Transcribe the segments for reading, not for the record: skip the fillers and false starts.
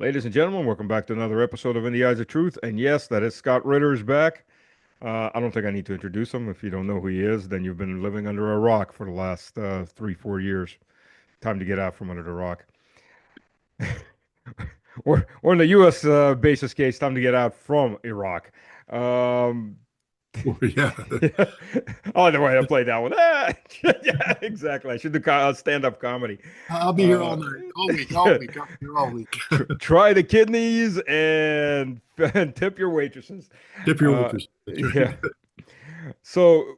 Ladies and gentlemen, welcome back to another episode of In the Eyes of Truth. And yes, that is Scott Ritter is back. I don't think I need to introduce him. If you don't know who he is, then you've been living under a rock for the last 3, 4 years. Time to get out from under the rock. Or in the U.S. Basis case, time to get out from Iraq. Um, Well, yeah. yeah. Oh, the way I played that one. Yeah, exactly. I should do stand-up comedy. I'll be here Uh, all night, all week, all week. I'll be here all week. try the kidneys and tip your waitresses. Tip your Uh, waitress. That's yeah. right. So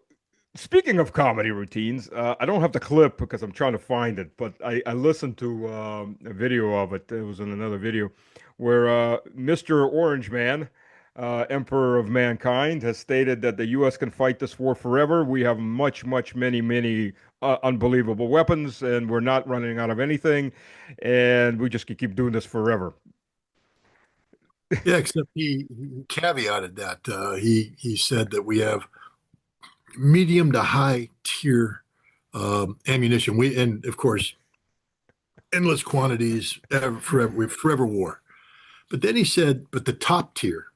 speaking of comedy routines, I don't have the clip because I'm trying to find it, but I listened to a video of it. It was in another video where Mr. Orange Man, Emperor of Mankind, has stated that the U.S. can fight this war forever. We have many unbelievable weapons, and we're not running out of anything, and we just can keep doing this forever. Yeah, except he caveated that. He said that we have medium to high tier ammunition. And of course, endless quantities forever. We have forever war. But then he said, but the top tier,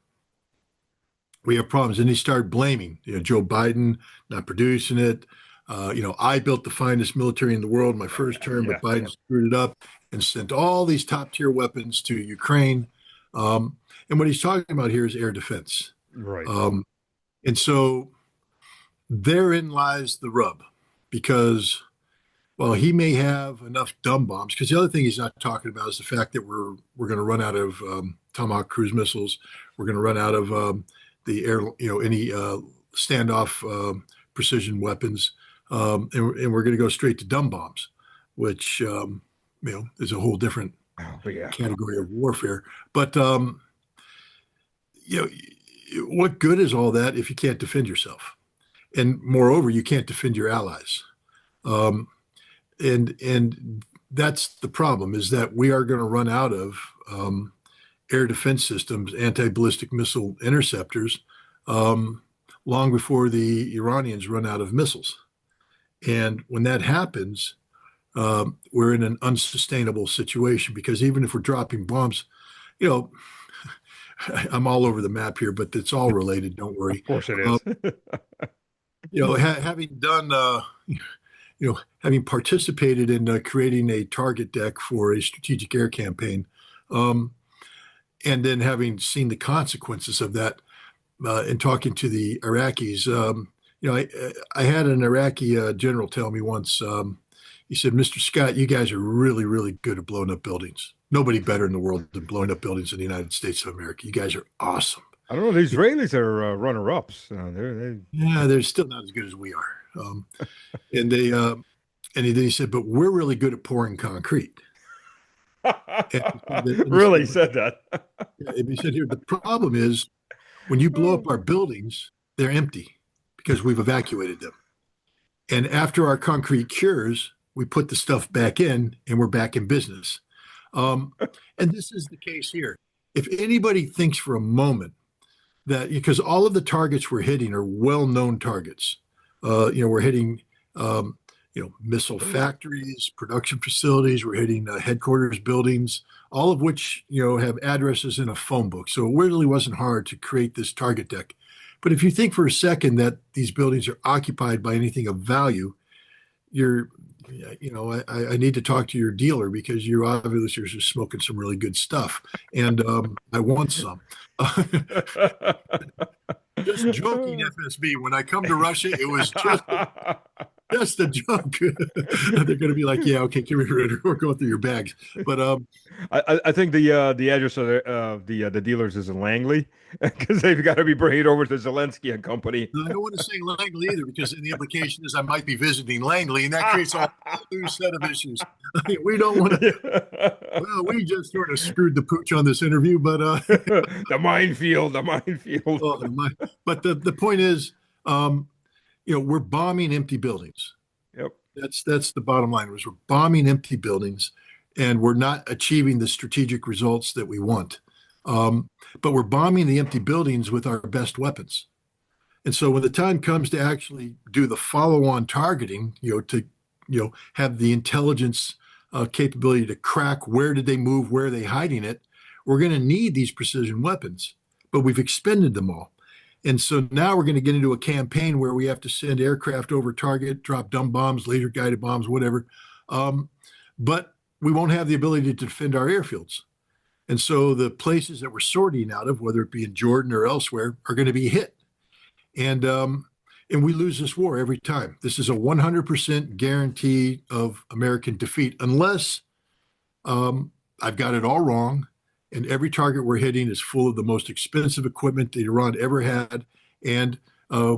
we have problems. And he started blaming, Joe Biden not producing it. I built the finest military in the world in my first term, Yeah, but Biden screwed it up and sent all these top tier weapons to Ukraine. And what he's talking about here is air defense. right. And so therein lies the rub, because well, he may have enough dumb bombs. Because the other thing he's not talking about is the fact that we're going to run out of Tomahawk cruise missiles. We're going to run out of the air, any standoff precision weapons, and we're going to go straight to dumb bombs, which is a whole different Oh, yeah. category of warfare. But you know, what good is all that if you can't defend yourself? And moreover, you can't defend your allies. Um, and that's the problem, is that we are going to run out of air defense systems, anti-ballistic missile interceptors, um, long before the Iranians run out of missiles. And when that happens, we're in an unsustainable situation, because even if we're dropping bombs, you know, I'm all over the map here, but it's all related. Don't worry. Of course it Um, is. having done, having participated in creating a target deck for a strategic air campaign, um, and then having seen the consequences of that, and talking to the Iraqis, I had an Iraqi general tell me once. He said, "Mr. Scott, you guys are really, really good at blowing up buildings. Nobody better in the world than blowing up buildings in the United States of America. You guys are awesome." I don't know. The Israelis are runner-ups. They Yeah, they're still not as good as we are. And they, and then he said, "But we're really good at pouring concrete." And he really said, said that. and he said, "Here, the problem is when you blow up our buildings, they're empty because we've evacuated them. And after our concrete cures, we put the stuff back in and we're back in business." Um, and this is the case here. If anybody thinks for a moment that, because all of the targets we're hitting are well-known targets, we're hitting, missile factories, production facilities, we're hitting headquarters buildings, all of which, have addresses in a phone book. So it really wasn't hard to create this target deck. But if you think for a second that these buildings are occupied by anything of value, you're, I need to talk to your dealer, because you obviously are just smoking some really good stuff. And I want some. Just joking, FSB. When I come to Russia, it was just a joke. They're going to be like, "Yeah, okay, come here, Ritter. We're going through your bags." But I think the address of the dealers is in Langley because they've got to be bringing it over to Zelensky and company. I don't want to say Langley either, because the implication is I might be visiting Langley, and that creates a whole new set of issues. We don't want to. Well, we just sort of screwed the pooch on this interview, but The minefield, the minefield. but the point is, we're bombing empty buildings. Yep. That's the bottom line. Was we're bombing empty buildings, and we're not achieving the strategic results that we want. But we're bombing the empty buildings with our best weapons. And so when the time comes to actually do the follow-on targeting, to have the intelligence capability to crack where did they move, where are they hiding it, we're going to need these precision weapons, but we've expended them all. And so now we're going to get into a campaign where we have to send aircraft over target, drop dumb bombs, laser guided bombs, whatever. Um, but we won't have the ability to defend our airfields. And so the places that we're sorting out of, whether it be in Jordan or elsewhere, are going to be hit. And and we lose this war every time. This is a 100% guarantee of American defeat, unless I've got it all wrong, and every target we're hitting is full of the most expensive equipment that Iran ever had, and uh,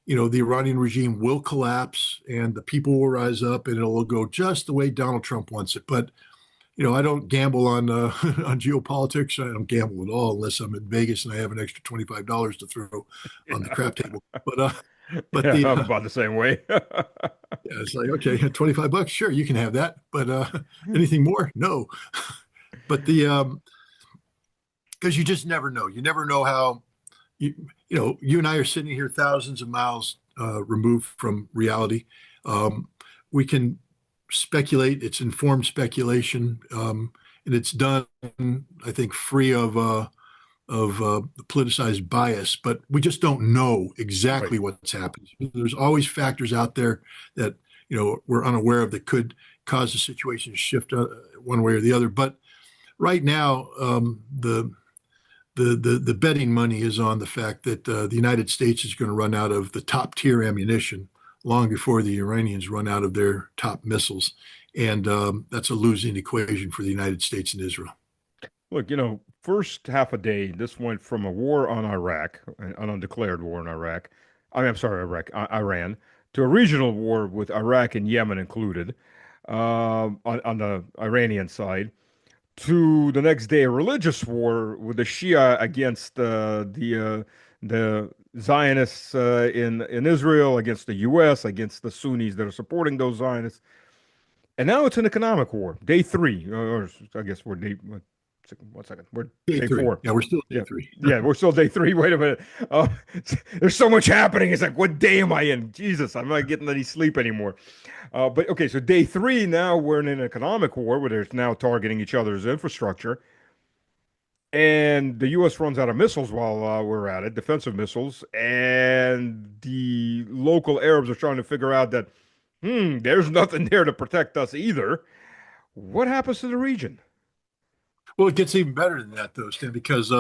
the Iranian regime will collapse, and the people will rise up, and it'll go just the way Donald Trump wants it. But I don't gamble on on geopolitics. I don't gamble at all unless I'm in Vegas and I have an extra $25 to throw on the Yeah. crap table. But Yeah, the I'm about the same way. yeah, it's like, okay, $25, sure, you can have that, but anything more, no. But the because you just never know. You never know how you you and I are sitting here thousands of miles removed from reality. We can speculate. It's informed speculation, and it's done, I think, free of politicized bias. But we just don't know Right. exactly what's happening. There's always factors out there that we're unaware of that could cause the situation to shift one way or the other. But right now, the betting money is on the fact that the United States is going to run out of the top tier ammunition long before the Iranians run out of their top missiles, and that's a losing equation for the United States and Israel. Look, first half a day, this went from a war on Iraq, an undeclared war in Iraq. I'm sorry, Iran, to a regional war with Iraq and Yemen included, on the Iranian side, to the next day, a religious war with the Shia against the Zionists in Israel, against the U.S., against the Sunnis that are supporting those Zionists. And now it's an economic war. Day three, or I guess we're day. 1 second. We're Day day three. four. Yeah, we're still day Yeah, three. yeah, we're still day three. Wait a minute. Uh, there's so much happening. It's like, what day am I in? Jesus, I'm not getting any sleep anymore. But okay, so day three, now we're in an economic war where there's now targeting each other's infrastructure. And the U.S. runs out of missiles while we're at it, defensive missiles. And the local Arabs are trying to figure out that, there's nothing there to protect us either. What happens to the region? Well, it gets even better than that, though, Stan, because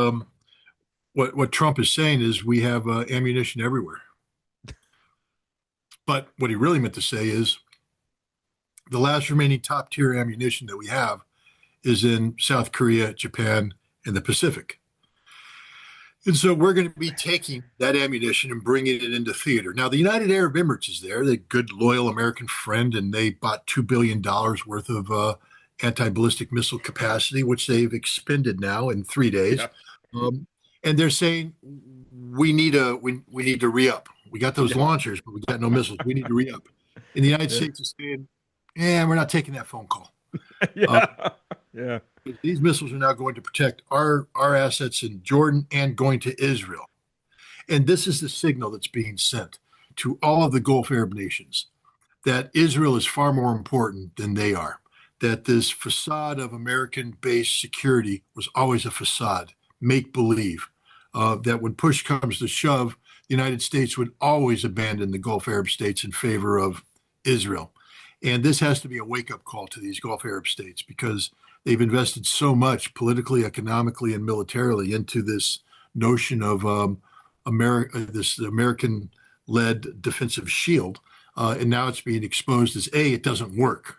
what Trump is saying is we have ammunition everywhere. But what he really meant to say is the last remaining top tier ammunition that we have is in South Korea, Japan, and the Pacific. And so we're going to be taking that ammunition and bringing it into theater. Now, the United Arab Emirates is there, the good, loyal American friend, and they bought $2 billion worth of anti ballistic missile capacity, which they've expended now in 3 days. Yeah, Um, and they're saying we need to re up. We got those yeah, launchers, but we got no missiles. We need to re up. And the United yeah, States is saying, yeah, we're not taking that phone call. Uh, yeah, yeah. these missiles are now going to protect our assets in Jordan and going to Israel. And this is the signal that's being sent to all of the Gulf Arab nations that Israel is far more important than they are, that this facade of American based security was always a facade, make believe, that when push comes to shove, the United States would always abandon the Gulf Arab states in favor of Israel. And this has to be a wake up call to these Gulf Arab states because they've invested so much politically, economically, and militarily into this notion of this American led defensive shield. And now it's being exposed as it doesn't work.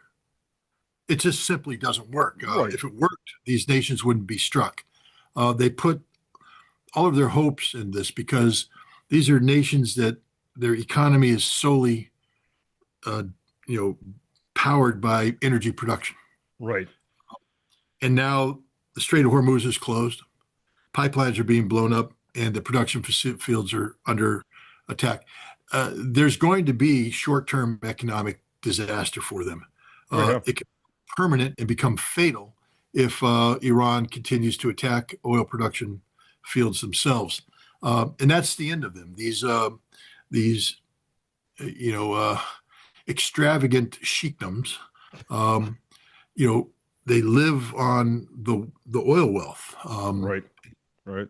It just simply doesn't work. Right, If it worked, these nations wouldn't be struck. They put all of their hopes in this because these are nations that their economy is solely, uh, you know, powered by energy production. right. And now the Strait of Hormuz is closed, pipelines are being blown up, and the production fields are under attack. There's going to be short-term economic disaster for them. Oh, yeah. It can be permanent and become fatal if Iran continues to attack oil production fields themselves, and that's the end of them. These you know extravagant sheikdoms, um, you know, they live on the oil wealth, Right. Right.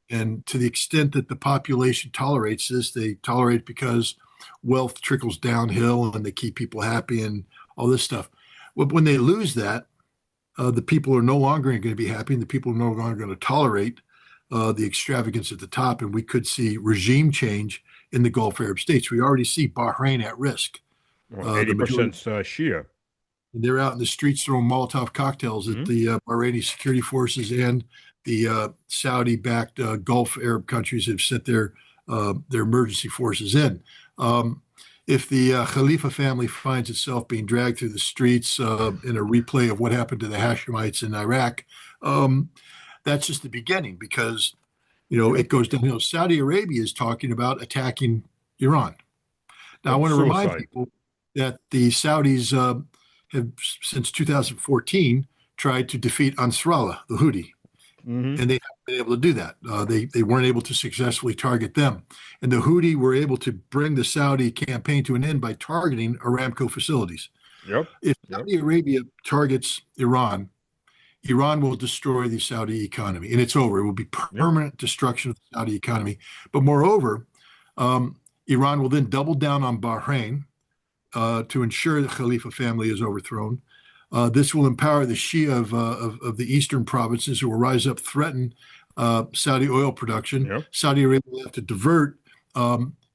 and to the extent that the population tolerates this, they tolerate it because wealth trickles downhill and they keep people happy and all this stuff. But when they lose that, the people are no longer going to be happy, and the people are no longer going to tolerate the extravagance at the top, and we could see regime change in the Gulf Arab states. We already see Bahrain at risk. Well, The majority 80% Shia. they're out in the streets throwing Molotov cocktails at Hmm. the Bahraini security forces, and the Saudi-backed Gulf Arab countries have sent their emergency forces in. Um, if the Khalifa family finds itself being dragged through the streets in a replay of what happened to the Hashemites in Iraq, um, that's just the beginning, because Yep. it goes downhill. Saudi Arabia is talking about attacking Iran. Now, I Yep. want to remind Suicide. people that the Saudis have, since 2014, tried to defeat Ansarallah, the Houthi, Hmm. and they haven't been able to do that. They weren't able to successfully target them, and the Houthi were able to bring the Saudi campaign to an end by targeting Aramco facilities. Yep. If Yep. Saudi Arabia targets Iran, Iran will destroy the Saudi economy, and it's over. It will be Yep. permanent destruction of the Saudi economy. But moreover, um, Iran will then double down on Bahrain to ensure the Khalifa family is overthrown. This will empower the Shia of the eastern provinces, who will rise up, threaten Saudi oil production. Yep. Saudi Arabia will have to divert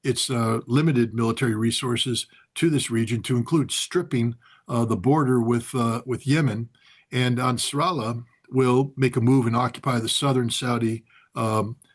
its limited military resources to this region, to include stripping the border with Yemen. And Ansarallah will make a move and occupy the southern Saudi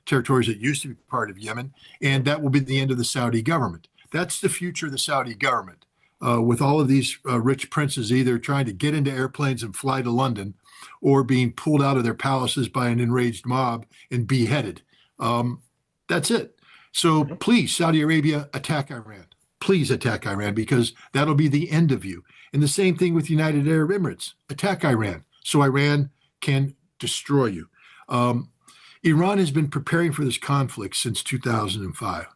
territories that used to be part of Yemen, and Yep. that will be the end of the Saudi government. That's the future of the Saudi government, with all of these rich princes either trying to get into airplanes and fly to London, or being pulled out of their palaces by an enraged mob and beheaded. Um, that's it. So Yep. please, Saudi Arabia, attack Iran. Please attack Iran, because that'll be the end of you. And the same thing with United Arab Emirates. Attack Iran so Iran can destroy you. Um, Iran has been preparing for this conflict since 2005.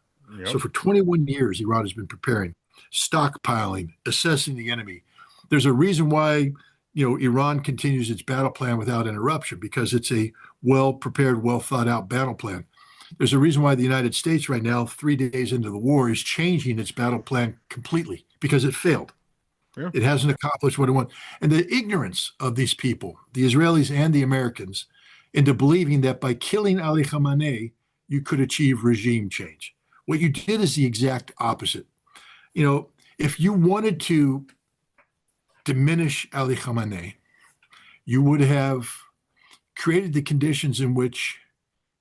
So Yep. for 21 years, Iran has been preparing, stockpiling, assessing the enemy. There's a reason why Iran continues its battle plan without interruption, because it's a well prepared, well thought out battle plan. There's a reason why the United States right now, 3 days into the war, is changing its battle plan completely, because it failed. Yeah. It hasn't accomplished what it wants. And the ignorance of these people, the Israelis and the Americans, into believing that by killing Ali Khamenei, you could achieve regime change. What you did is the exact opposite. If you wanted to diminish Ali Khamenei, you would have created the conditions in which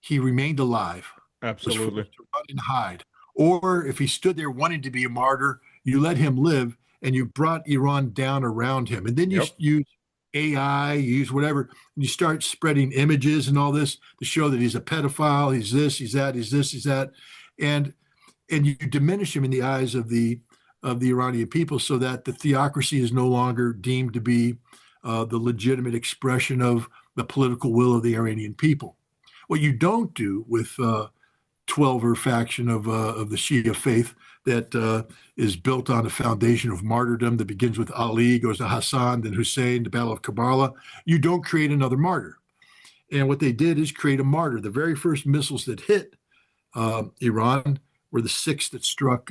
he remained alive, was Absolutely. forced to run and hide. Or if he stood there wanting to be a martyr, you let him live, and you brought Iran down around him. And then you Yep. use AI, you use whatever, and you start spreading images and all this to show that he's a pedophile, he's this, he's that, he's this, he's that. And you diminish him in the eyes of the Iranian people, so that the theocracy is no longer deemed to be the legitimate expression of the political will of the Iranian people. What you don't do with 12er faction of the Shia faith that is built on a foundation of martyrdom that begins with Ali, goes to Hassan, then Hussein, the Battle of Karbala. You don't create another martyr. And what they did is create a martyr. The very first missiles that hit Iran were the six that struck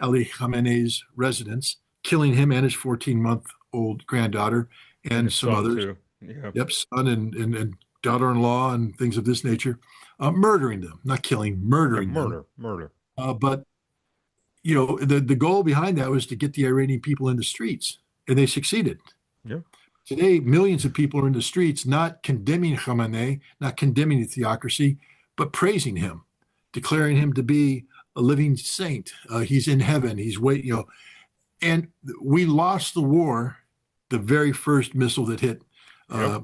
Ali Khamenei's residence, killing him and his 14-month-old granddaughter And and his some son others. too. Yeah. Yep, son and daughter-in-law and things of this nature, murdering them, not killing, Yeah. murdering them. Murder. Murder. But the goal behind that was to get the Iranian people in the streets, and they succeeded. Yeah. Today, millions of people are in the streets, not condemning Khamenei, not condemning the theocracy, but praising him, declaring him to be a living saint. He's in heaven. He's waiting. And we lost the war, the very first missile that hit, Yep.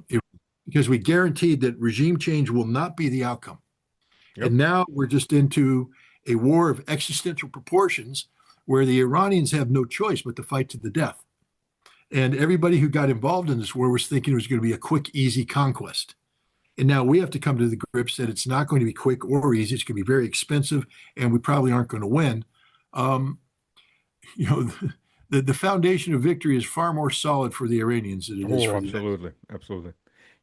because we guaranteed that regime change will not be the outcome. Yep. And now we're just into a war of existential proportions, where the Iranians have no choice but to fight to the death. And everybody who got involved in this war was thinking it was going to be a quick, easy conquest. And now we have to come to the grips that it's not going to be quick or easy. It's going to be very expensive, and we probably aren't going to win. Um, you know, the foundation of victory is far more solid for the Iranians than it is Oh, for the United absolutely, absolutely.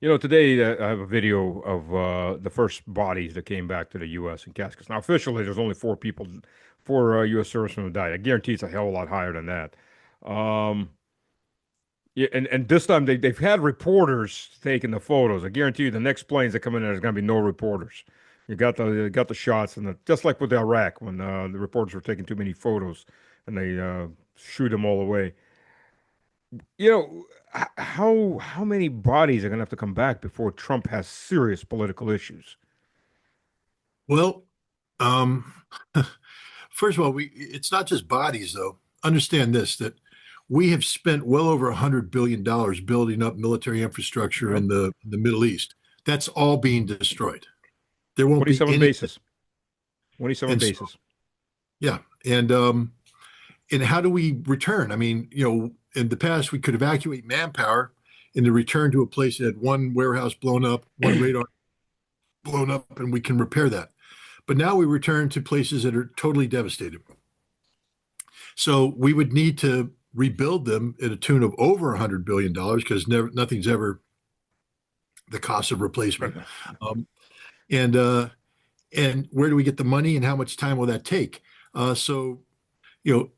Today I have a video of the first bodies that came back to the U.S. in caskets. Now, officially, there's only four people, four U.S. servicemen who died. I guarantee it's a hell of a lot higher than that. Um, yeah, and this time they've had reporters taking the photos. I guarantee you, the next planes that come in there's going to be no reporters. You got the shots, and just like with Iraq when the reporters were taking too many photos, and they shoot them all away. You know, how many bodies are going to have to come back before Trump has serious political issues? Well, um, first of all, it's not just bodies, though. Understand this, that we have spent well over $100 billion building up military infrastructure Well, in the Middle East. That's all being destroyed. There won't be 27 anything. bases. 27 And so, bases. yeah, and how do we return? I mean, in the past we could evacuate manpower and to return to a place that had one warehouse blown up, one radar blown up, and we can repair that. But now we return to places that are totally devastated. So we would need to rebuild them at a tune of over $100 billion because nothing's ever the cost of replacement. Um, and and where do we get the money, and how much time will that take? So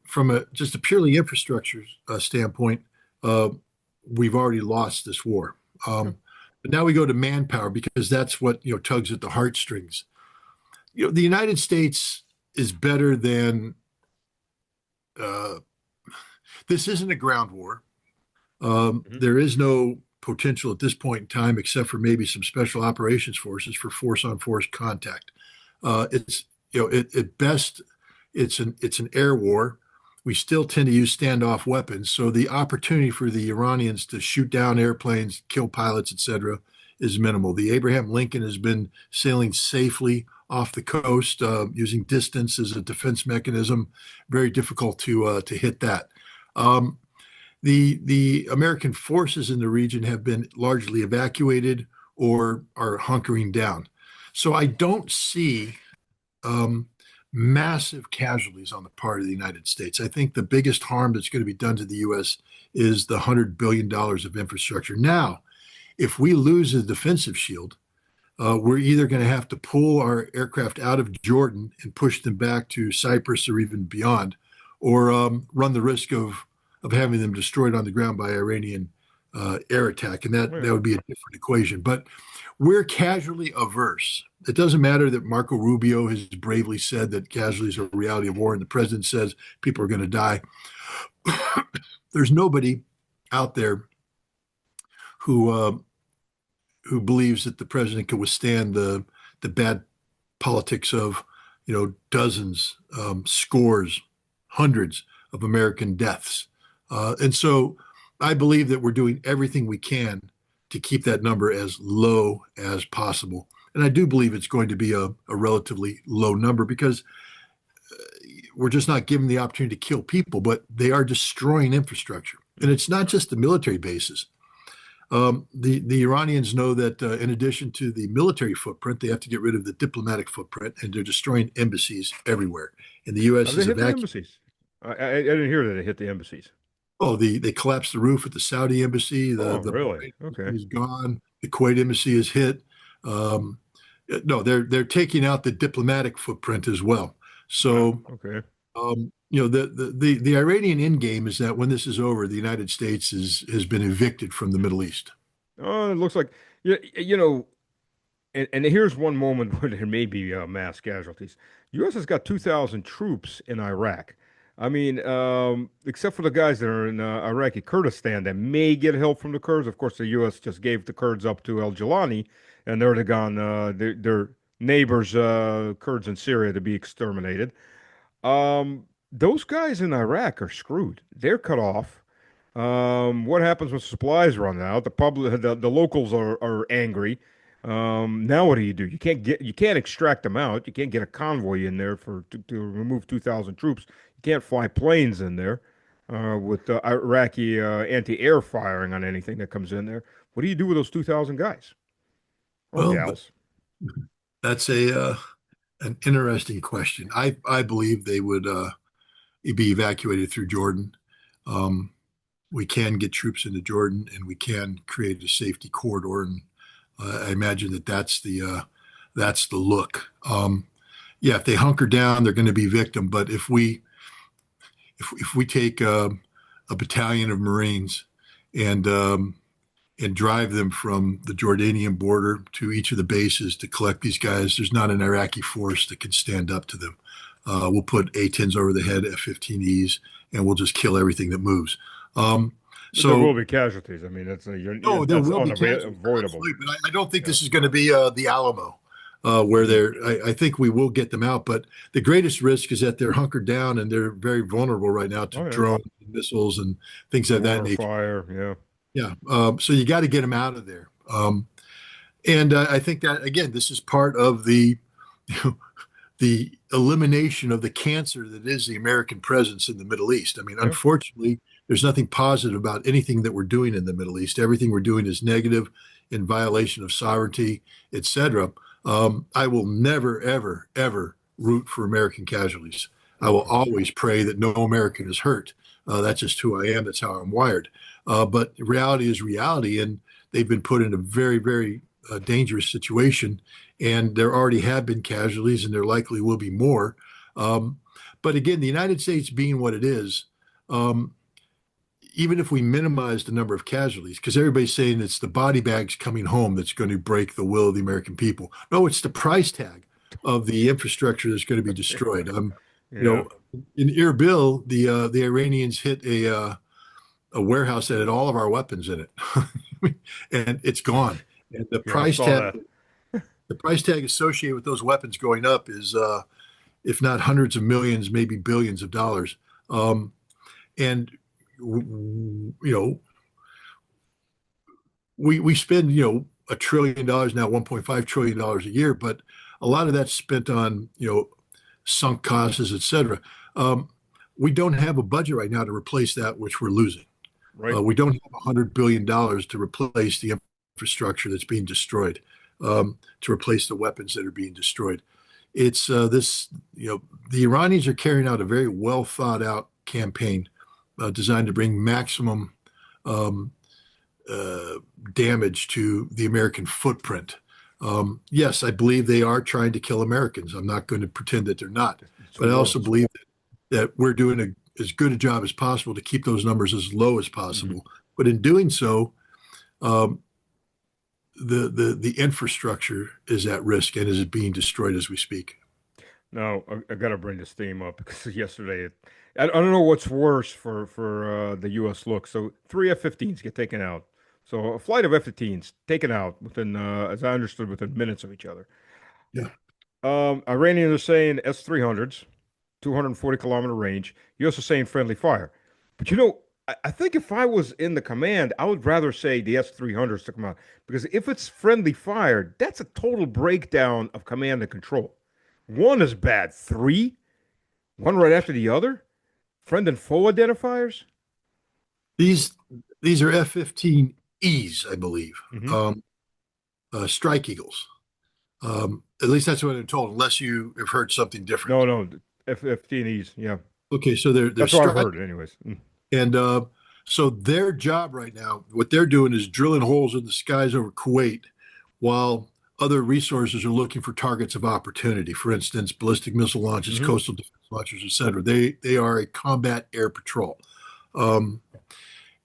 from just a purely infrastructure standpoint, uh, we've already lost this war. But now we go to manpower because that's what tugs at the heartstrings. The United States is better than uh, this. Isn't a ground war. Mhm. There is no potential at this point in time, except for maybe some special operations forces for force-on-force contact. It's at best it's an air war. We still tend to use standoff weapons, so the opportunity for the Iranians to shoot down airplanes, kill pilots, etc., is minimal. The Abraham Lincoln has been sailing safely off the coast using distance as a defense mechanism. Very difficult to hit that. Um, the American forces in the region have been largely evacuated or are hunkering down. So I don't see um, massive casualties on the part of the United States. I think the biggest harm that's going to be done to the U.S. is the $100 billion of infrastructure. Now, if we lose the defensive shield, we're either going to have to pull our aircraft out of Jordan and push them back to Cyprus or even beyond, or run the risk of having them destroyed on the ground by Iranian air attack, and that Yeah. would be a different equation. But we're casualty averse. It doesn't matter that Marco Rubio has bravely said that casualties are a reality of war, and the president says people are going to die. There's nobody out there who who believes that the president can withstand the bad politics of dozens, scores, hundreds of American deaths. And so I believe that we're doing everything we can to keep that number as low as possible. And I do believe it's going to be a relatively low number because we're just not given the opportunity to kill people, but they are destroying infrastructure. And it's not just the military bases. The Iranians know that in addition to the military footprint, they have to get rid of the diplomatic footprint, and they're destroying embassies everywhere. And the U.S. Have they is hit the evacuating. embassies? I didn't hear that they hit the embassies. Oh, they collapsed the roof at the Saudi embassy. The Oh, the really? Bahrain Okay. embassy is gone. The Kuwait embassy is hit. Um, no, they're taking out the diplomatic footprint as well. Wow. So Okay. the Iranian end game is that when this is over, the United States has been evicted from the Middle East. Oh, it looks like you know, and here's one moment where there may be mass casualties. U.S. has got 2,000 troops in Iraq. I mean, except for the guys that are in Iraqi Kurdistan that may get help from the Kurds. Of course, the U.S. just gave the Kurds up to al-Jilani, and they're gone. Their neighbors, Kurds in Syria, to be exterminated. Those guys in Iraq are screwed. They're cut off. What happens when supplies run out? The locals are angry. Now what do? You can't extract them out. You can't get a convoy in there to remove 2,000 troops. You can't fly planes in there with Iraqi anti-air firing on anything that comes in there. What do you do with those 2,000 guys or Well, gals? that's a an interesting question. I believe they would be evacuated through Jordan. um, we can get troops into Jordan, and we can create a safety corridor. And I imagine that that's the look. Yeah, if they hunker down, they're going to be victim. But if we take a battalion of Marines and and drive them from the Jordanian border to each of the bases to collect these guys, there's not an Iraqi force that can stand up to them. We'll put A-10s over the head, F-15Es, and we'll just kill everything that moves. Um, But there will so be casualties. I mean, no, there that's will be casualties, unavoidable. absolutely, but I don't think Yeah. this is going to be the Alamo, where Mhm. I think we will get them out. But the greatest risk is that they're hunkered down and they're very vulnerable right now to Oh yeah. drones, and missiles, and things of that Mortar nature. fire. Yeah. Yeah, so you got to get them out of there. And I think that again, this is part of you know, the elimination of the cancer that is the American presence in the Middle East. I mean, Yeah. unfortunately, there's nothing positive about anything that we're doing in the Middle East. Everything we're doing is negative, in violation of sovereignty, etc. I will never, ever, ever root for American casualties. I will Okay. always pray that no American is hurt. That's just who I am. That's how I'm wired. But reality is reality, and they've been put in a very, very dangerous situation, and there already have been casualties, and there likely will be more. Um, but again, the United States being what it is, um, even if we minimize the number of casualties, because everybody's saying it's the body bags coming home that's going to break the will of the American people. No, it's the price tag of the infrastructure that's going to be destroyed. You Yeah. know, in Erbil, the Iranians hit a warehouse that had all of our weapons in it, and it's gone. And Yeah. I saw that. the price tag associated with those weapons going up is, if not hundreds of millions, maybe billions of dollars. Um, and you know, we spend $1 trillion now, $1.5 trillion a year, but a lot of that's spent on sunk costs, et cetera. Um, we don't have a budget right now to replace that which we're losing. Right. We don't have $100 billion to replace the infrastructure that's being destroyed, to replace the weapons that are being destroyed. It's this, the Iranians are carrying out a very well thought out campaign designed to bring maximum um, uh, damage to the American footprint. Yes, I believe they are trying to kill Americans. I'm not going to pretend that they're not, It's but I also enormous. believe that we're doing as good a job as possible to keep those numbers as low as Hmm. possible. But in doing so, um, the infrastructure is at risk and is being destroyed as we speak. Now, I got to bring this theme up because yesterday, I don't know what's worse for the U.S. look. So three F-15s get taken out. So a flight of F-15s taken out within, as I understood, within minutes of each other. Yeah. Iranians are saying S-300s, 240-kilometer range. U.S. is saying friendly fire. But I think if I was in the command, I would rather say the S-300s to come out because if it's friendly fire, that's a total breakdown of command and control. One is bad. Three, one right after the other. Friend and foe identifiers. These these are F-15Es, I believe, Hmm. um, Strike Eagles. At least that's what I'm told, unless you have heard something No, different. no, F-15Es. Yeah, Okay, so they're that's what I've Strike, heard, anyways. Mm. and so their job right now, what they're doing is drilling holes in the skies over Kuwait, while other resources are looking for targets of opportunity. For instance, ballistic missile launches, Hmm. coastal defense launchers, et cetera. They are a combat air patrol, um,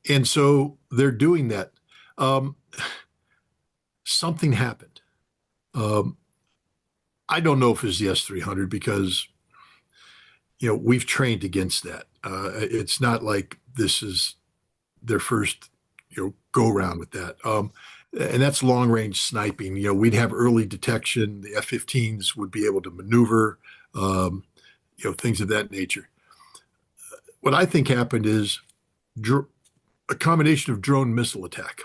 and so they're doing that. Um, Something happened. Um, I don't know if it's the S-300 because we've trained against that. It's not like this is their first go around with that. And that's long range sniping. We'd have early detection. The F-15s would be able to maneuver, um, things of that nature. What I think happened is a combination of drone missile attack,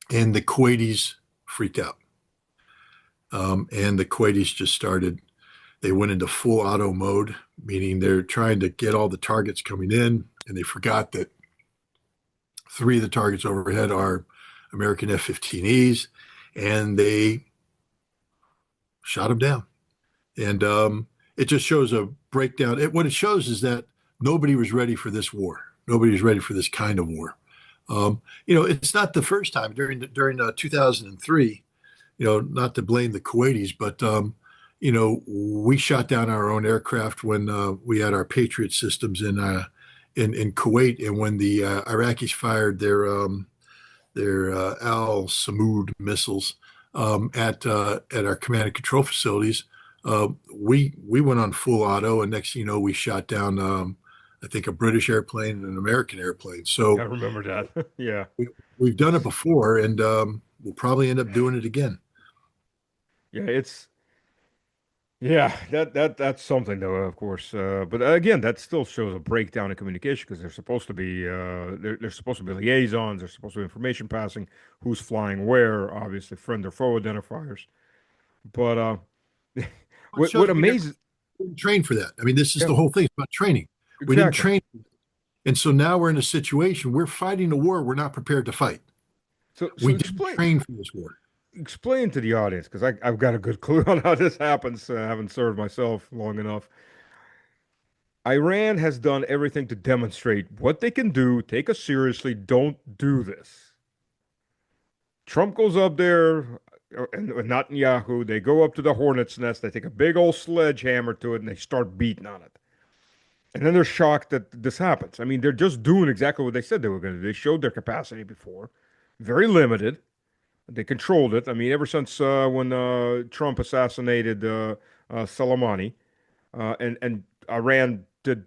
and the Kuwaitis freaked out. And the Kuwaitis just started. They went into full auto mode, meaning they're trying to get all the targets coming in, and they forgot that three of the targets overhead are American F-15Es, and they shot them down. And it just shows a breakdown. What it shows is that nobody was ready for this war. Nobody was ready for this kind of war. It's not the first time during 2003. Not to blame the Kuwaitis, but we shot down our own aircraft when we had our Patriot systems in Kuwait, and when the Iraqis fired their Al Samud missiles at our command and control facilities. We went on full auto, and next thing you know, we shot down I think a British airplane and an American airplane. I So remember that. Yeah. we, we've done it before, and we'll probably end up doing it again. Yeah, yeah, that's something though, of course. But again, that still shows a breakdown in communication because there's supposed to be liaisons, there's supposed to be information passing, who's flying where, obviously friend or foe identifiers. But It what shows we never amazes, didn't train for that. I mean, this is yeah, the whole thing. It's about training. We didn't exactly. train, and so now we're in a situation we're fighting a war we're not prepared to fight. So We didn't explain train for this war. explain to the audience because I've got a good clue on how this happens. I haven't served myself long enough. Iran has done everything to demonstrate what they can do. Take us seriously. Don't do this. Trump goes up there, and Netanyahu, they go up to the hornet's nest. They take a big old sledgehammer to it and they start beating on it. And then they're shocked that this happens. I mean, they're just doing exactly what they said they were going to do. They showed their capacity before, very limited. They controlled it. I mean, ever since when Trump assassinated Soleimani, and Iran did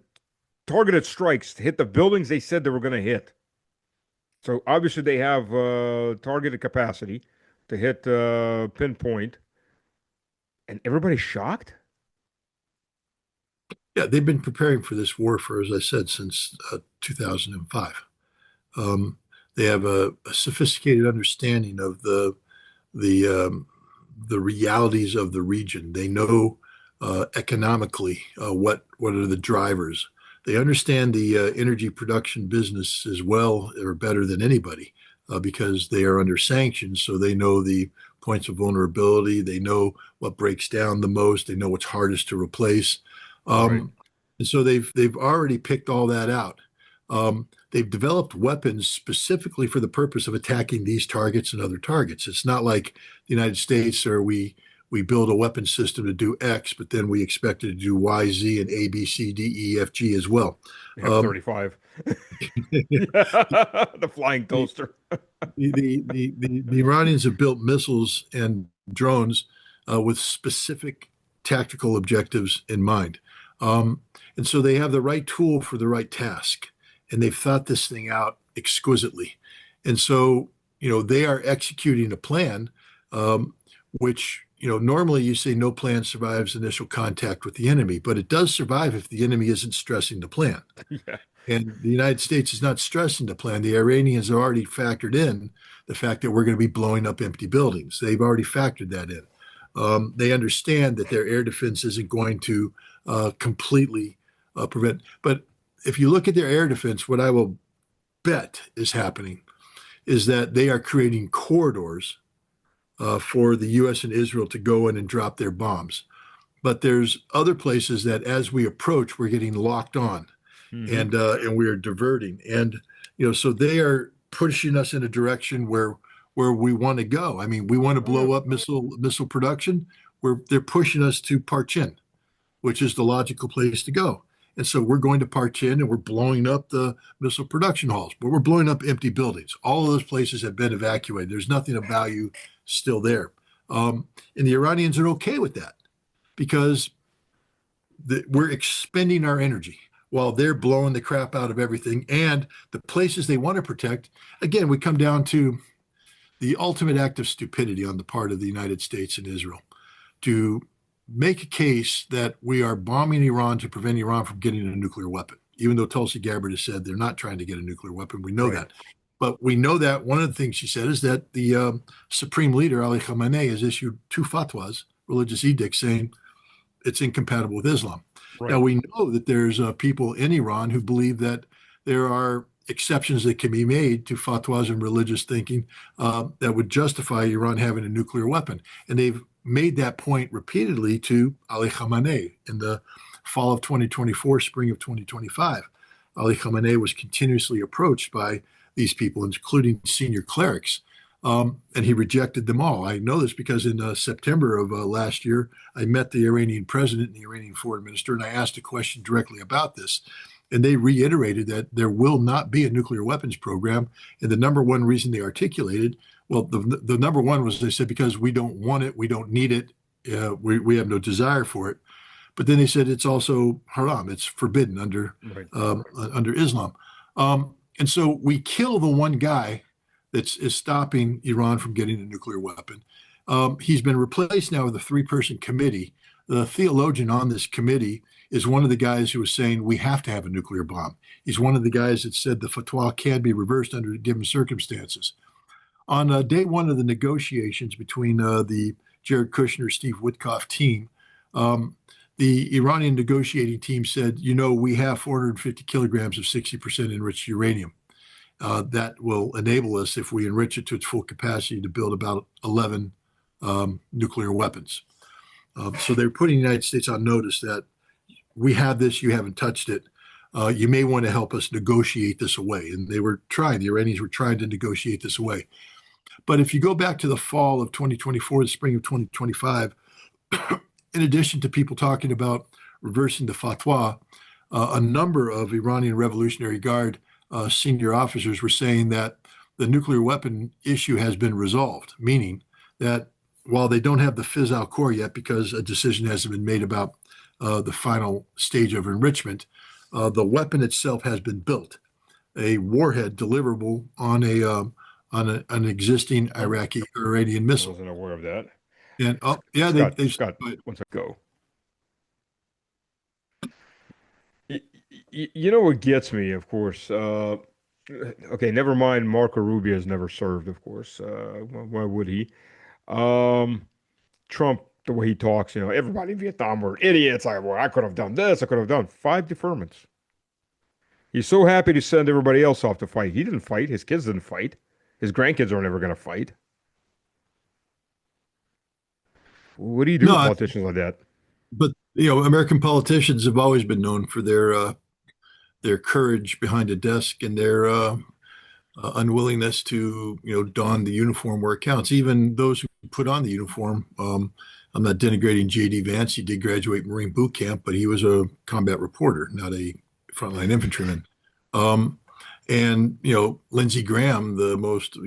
targeted strikes to hit the buildings they said they were going to hit. So obviously they have targeted capacity to hit pinpoint, and everybody's shocked. Yeah, they've been preparing for this war for, as I said, since 2005. They have a sophisticated understanding of the the realities of the region. They know economically what are the drivers. They understand the energy production business as well or better than anybody because they are under sanctions. So they know the points of vulnerability. They know what breaks down the most. They know what's hardest to replace. Right. Um, and so they've already picked all that out. They've developed weapons specifically for the purpose of attacking these targets and other targets. It's not like the United States or we build a weapon system to do X, but then we expect it to do Y, Z, and A, B, C, D, E, F, G as well. Um, F-35. the, The flying toaster. the Iranians have built missiles and drones with specific tactical objectives in mind. Um, and so they have the right tool for the right task. And they've thought this thing out exquisitely. And so, they are executing a plan, which, normally you say no plan survives initial contact with the enemy, but it does survive if the enemy isn't stressing the plan. Yeah. And the United States is not stressing the plan. The Iranians have already factored in the fact that we're going to be blowing up empty buildings. They've already factored that in. They understand that their air defense isn't going to completely prevent. But if you look at their air defense, what I will bet is happening is that they are creating corridors for the U.S. and Israel to go in and drop their bombs. But there's other places that, as we approach, we're getting locked on, Hmm. and we are diverting, and so they are pushing us in a direction where we want to go. I mean, we want to blow up missile production. Where they're pushing us to Parchin, which is the logical place to go. And so we're going to Parchin and we're blowing up the missile production halls, but we're blowing up empty buildings. All of those places have been evacuated. There's nothing of value still there. And the Iranians are okay with that because we're expending our energy while they're blowing the crap out of everything. And the places they want to protect, again, we come down to the ultimate act of stupidity on the part of the United States and Israel to make a case that we are bombing Iran to prevent Iran from getting a nuclear weapon, even though Tulsi Gabbard has said they're not trying to get a nuclear weapon. We know Right. that. But we know that one of the things she said is that the supreme leader, Ali Khamenei, has issued two fatwas, religious edicts, saying it's incompatible with Islam. Now, Right. we know that there's people in Iran who believe that there are exceptions that can be made to fatwas and religious thinking that would justify Iran having a nuclear weapon. And they've made that point repeatedly to Ali Khamenei in the fall of 2024, spring of 2025. Ali Khamenei was continuously approached by these people, including senior clerics, and he rejected them all. I know this because in September of last year, I met the Iranian president and the Iranian foreign minister, and I asked a question directly about this. And they reiterated that there will not be a nuclear weapons program. And the number one reason they articulated, well, the number one was they said, because we don't want it, we don't need it, we have no desire for it. But then they said it's also haram, it's forbidden Right. under Islam. And so we kill the one guy that is stopping Iran from getting a nuclear weapon. He's been replaced now with a three-person committee. The theologian on this committee is one of the guys who was saying we have to have a nuclear bomb. He's one of the guys that said the fatwa can be reversed under given circumstances. On day one of the negotiations between the Jared Kushner, Steve Witkoff team, the Iranian negotiating team said, we have 450 kilograms of 60% enriched uranium. That will enable us, if we enrich it to its full capacity, to build about 11 nuclear weapons. So they're putting the United States on notice that we have this, you haven't touched it. You may want to help us negotiate this away. And the Iranians were trying to negotiate this away. But if you go back to the fall of 2024, the spring of 2025, in addition to people talking about reversing the fatwa, a number of Iranian Revolutionary Guard senior officers were saying that the nuclear weapon issue has been resolved, meaning that while they don't have the fissile core yet because a decision hasn't been made about the final stage of enrichment, the weapon itself has been built, a warhead deliverable on an existing Iraqi Iranian I missile. wasn't aware of that. And yeah, Scott, once I go. You know what gets me, of course. Okay, never mind. Marco Rubio has never served, of course. Why would he? Um, Trump, the way he talks, everybody in Vietnam were idiots. Well, I could have done this. I could have done five deferments. He's so happy to send everybody else off to fight. He didn't fight. His kids didn't fight. His grandkids are never going to fight. What do you do with no, politicians like that? but American politicians have always been known for their courage behind a desk and their unwillingness to don the uniform where it counts. Even those who put on the uniform. I'm not denigrating J.D. Vance. He did graduate Marine boot camp, but he was a combat reporter, not a frontline infantryman. Um, and Lindsey Graham, the most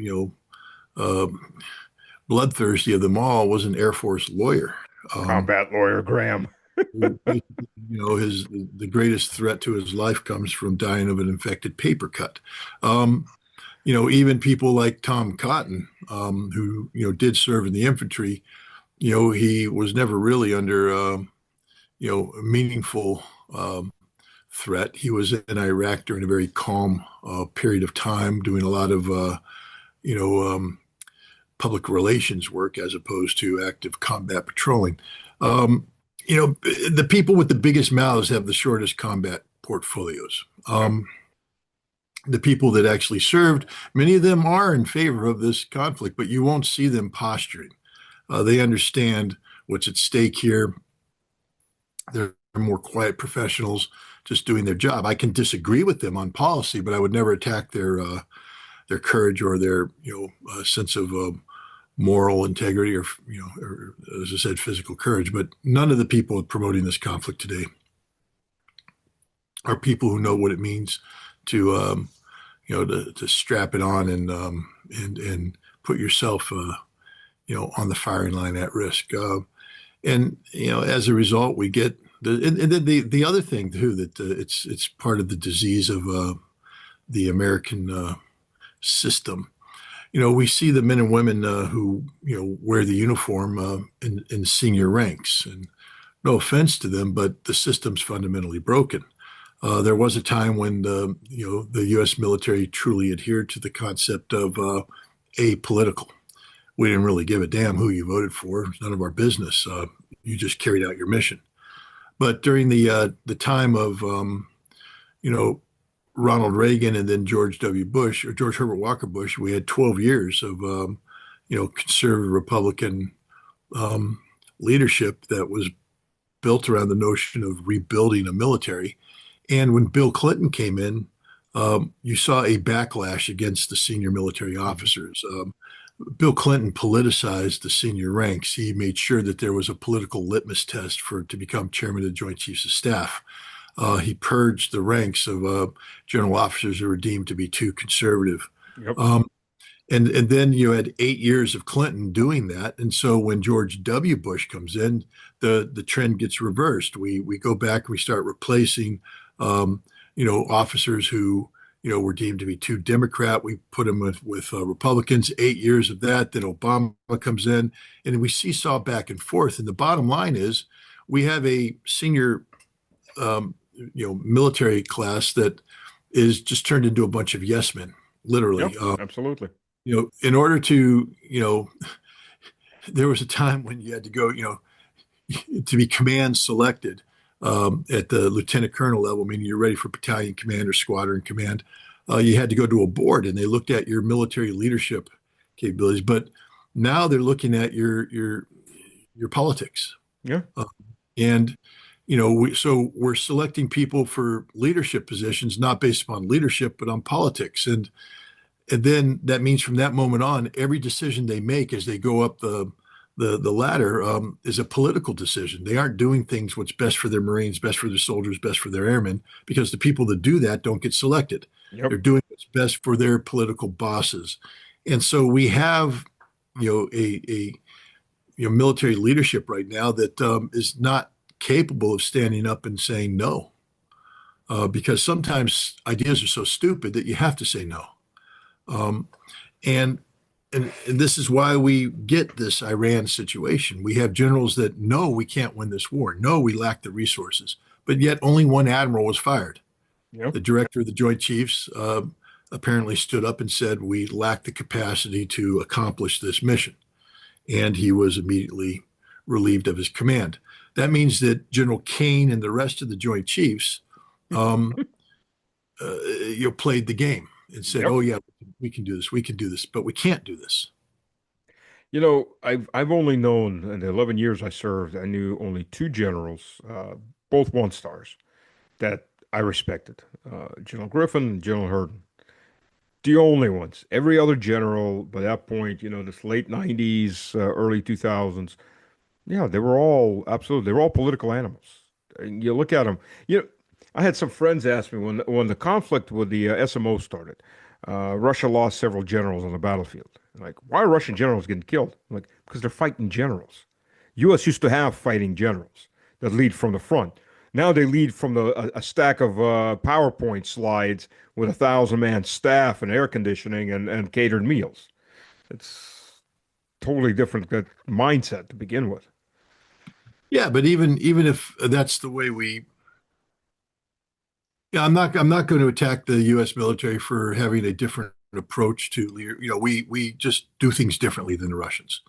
uh, bloodthirsty of them all, was an Air Force lawyer. Um, Combat lawyer Graham. his the greatest threat to his life comes from dying of an infected paper cut. Um, even people like Tom Cotton, who did serve in the infantry, he was never really under a meaningful threat. He was in Iraq during a very calm period of time, doing a lot of you know public relations work as opposed to active combat patrolling. Um, the people with the biggest mouths have the shortest combat portfolios. Yeah. The people that actually served, many of them are in favor of this conflict, but you won't see them posturing. They understand what's at stake here. They're more quiet professionals just doing their job. I can disagree with them on policy, but I would never attack their courage or their sense of moral integrity or as I said, physical courage. But none of the people promoting this conflict today are people who know what it means to to strap it on and put yourself on the firing line at risk. And as a result, we get and then the other thing too that it's part of the disease of the American system. We see the men and women who wear the uniform in senior ranks, and no offense to them, but the system's fundamentally broken. There was a time when the U.S. military truly adhered to the concept of apolitical. We didn't really give a damn who you voted for; it's none of our business. You just carried out your mission. But during the time of Ronald Reagan and then George W. Bush or George Herbert Walker Bush, we had 12 years of conservative Republican leadership that was built around the notion of rebuilding a military. And when Bill Clinton came in, you saw a backlash against the senior military Mhm. officers. Bill Clinton politicized the senior ranks. He made sure that there was a political litmus test for to become chairman of the Joint Chiefs of Staff. He purged the ranks of general officers who were deemed to be too conservative. Yep. Um, and then you had 8 years of Clinton doing that, and so when George W. Bush comes in, the trend gets reversed. We go back and we start replacing, um, officers who were deemed to be too Democrat. We put them with Republicans. 8 years of that. Then Obama comes in, and we seesaw back and forth. And the bottom line is, we have a senior, military class that is just turned into a bunch of yes men, literally. Yep. Absolutely. In order to, there was a time when you had to go, to be command selected at the lieutenant colonel level, meaning you're ready for battalion command or squadron command. You had to go to a board, and they looked at your military leadership capabilities. But now they're looking at your politics, Yeah. uh, and so we're selecting people for leadership positions not based upon leadership, but on politics. And then that means from that moment on, every decision they make as they go up the ladder is a political decision. They aren't doing things what's best for their Marines, best for their soldiers, best for their airmen, because the people that do that don't get selected. Yep. They're doing what's best for their political bosses. And so we have, a military leadership right now that is not capable of standing up and saying no, because sometimes ideas are so stupid that you have to say no. Um, and, and this is why we get this Iran situation. We have generals that know we can't win this war, know we lack the resources, but yet only one admiral was fired. Yep. The director of the Joint Chiefs apparently stood up and said we lack the capacity to accomplish this mission, and he was immediately relieved of his command. That means that General Kane and the rest of the Joint Chiefs um, played the game and said, Yep. "Oh yeah, we can do this, but we can't do this." I've only known in the 11 years I served, I knew only two generals, both one stars that I respected, General Griffin and General Herden. The only ones. Every other general by that point, this late 90s, early 2000s, yeah, they were all absolutely, they were all political animals. And you look at them, you know, I had some friends ask me when the conflict with the SMO started, Russia lost several generals on the battlefield. Like, why are Russian generals getting killed? I'm like, because they're fighting generals. U.S. used to have fighting generals that lead from the front. Now they lead from a stack of PowerPoint slides with 1,000-man staff and air conditioning and catered meals. It's totally different mindset to begin with. Yeah, but even if that's the way we, yeah, I'm not going to attack the U.S. military for having a different approach to leader. We just do things differently than the Russians.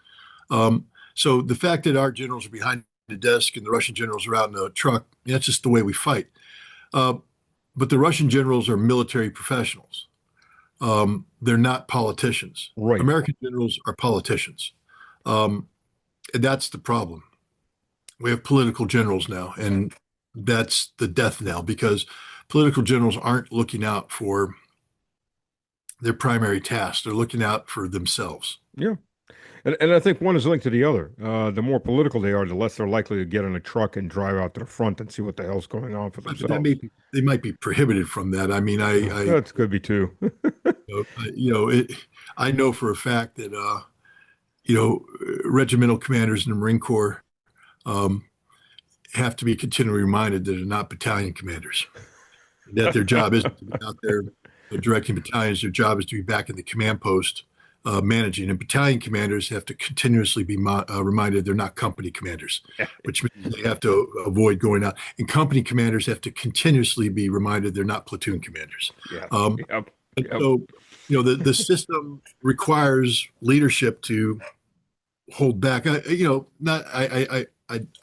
So the fact that our generals are behind the desk and the Russian generals are out in a truck, that's just the way we fight. Uh, but the Russian generals are military professionals. They're not politicians. Right. American generals are politicians. Um, and that's the problem. We have political generals now, and that's the death knell because political generals aren't looking out for their primary task. They're looking out for themselves. Yeah. And I think one is linked to the other. The more political they are, the less they're likely to get in a truck and drive out to the front and see what the hell's going on for But that may themselves. be, they might be prohibited from that. I mean, That could be too. I know for a fact that regimental commanders in the Marine Corps um, have to be continually reminded that they're not battalion commanders. That their job isn't to be out there directing battalions. Their job is to be back in the command post managing. And battalion commanders have to continuously be reminded they're not company commanders, which means they have to avoid going out. And company commanders have to continuously be reminded they're not platoon commanders. Yeah. Um, Yep. and Yep. so, the system requires leadership to hold back. Not I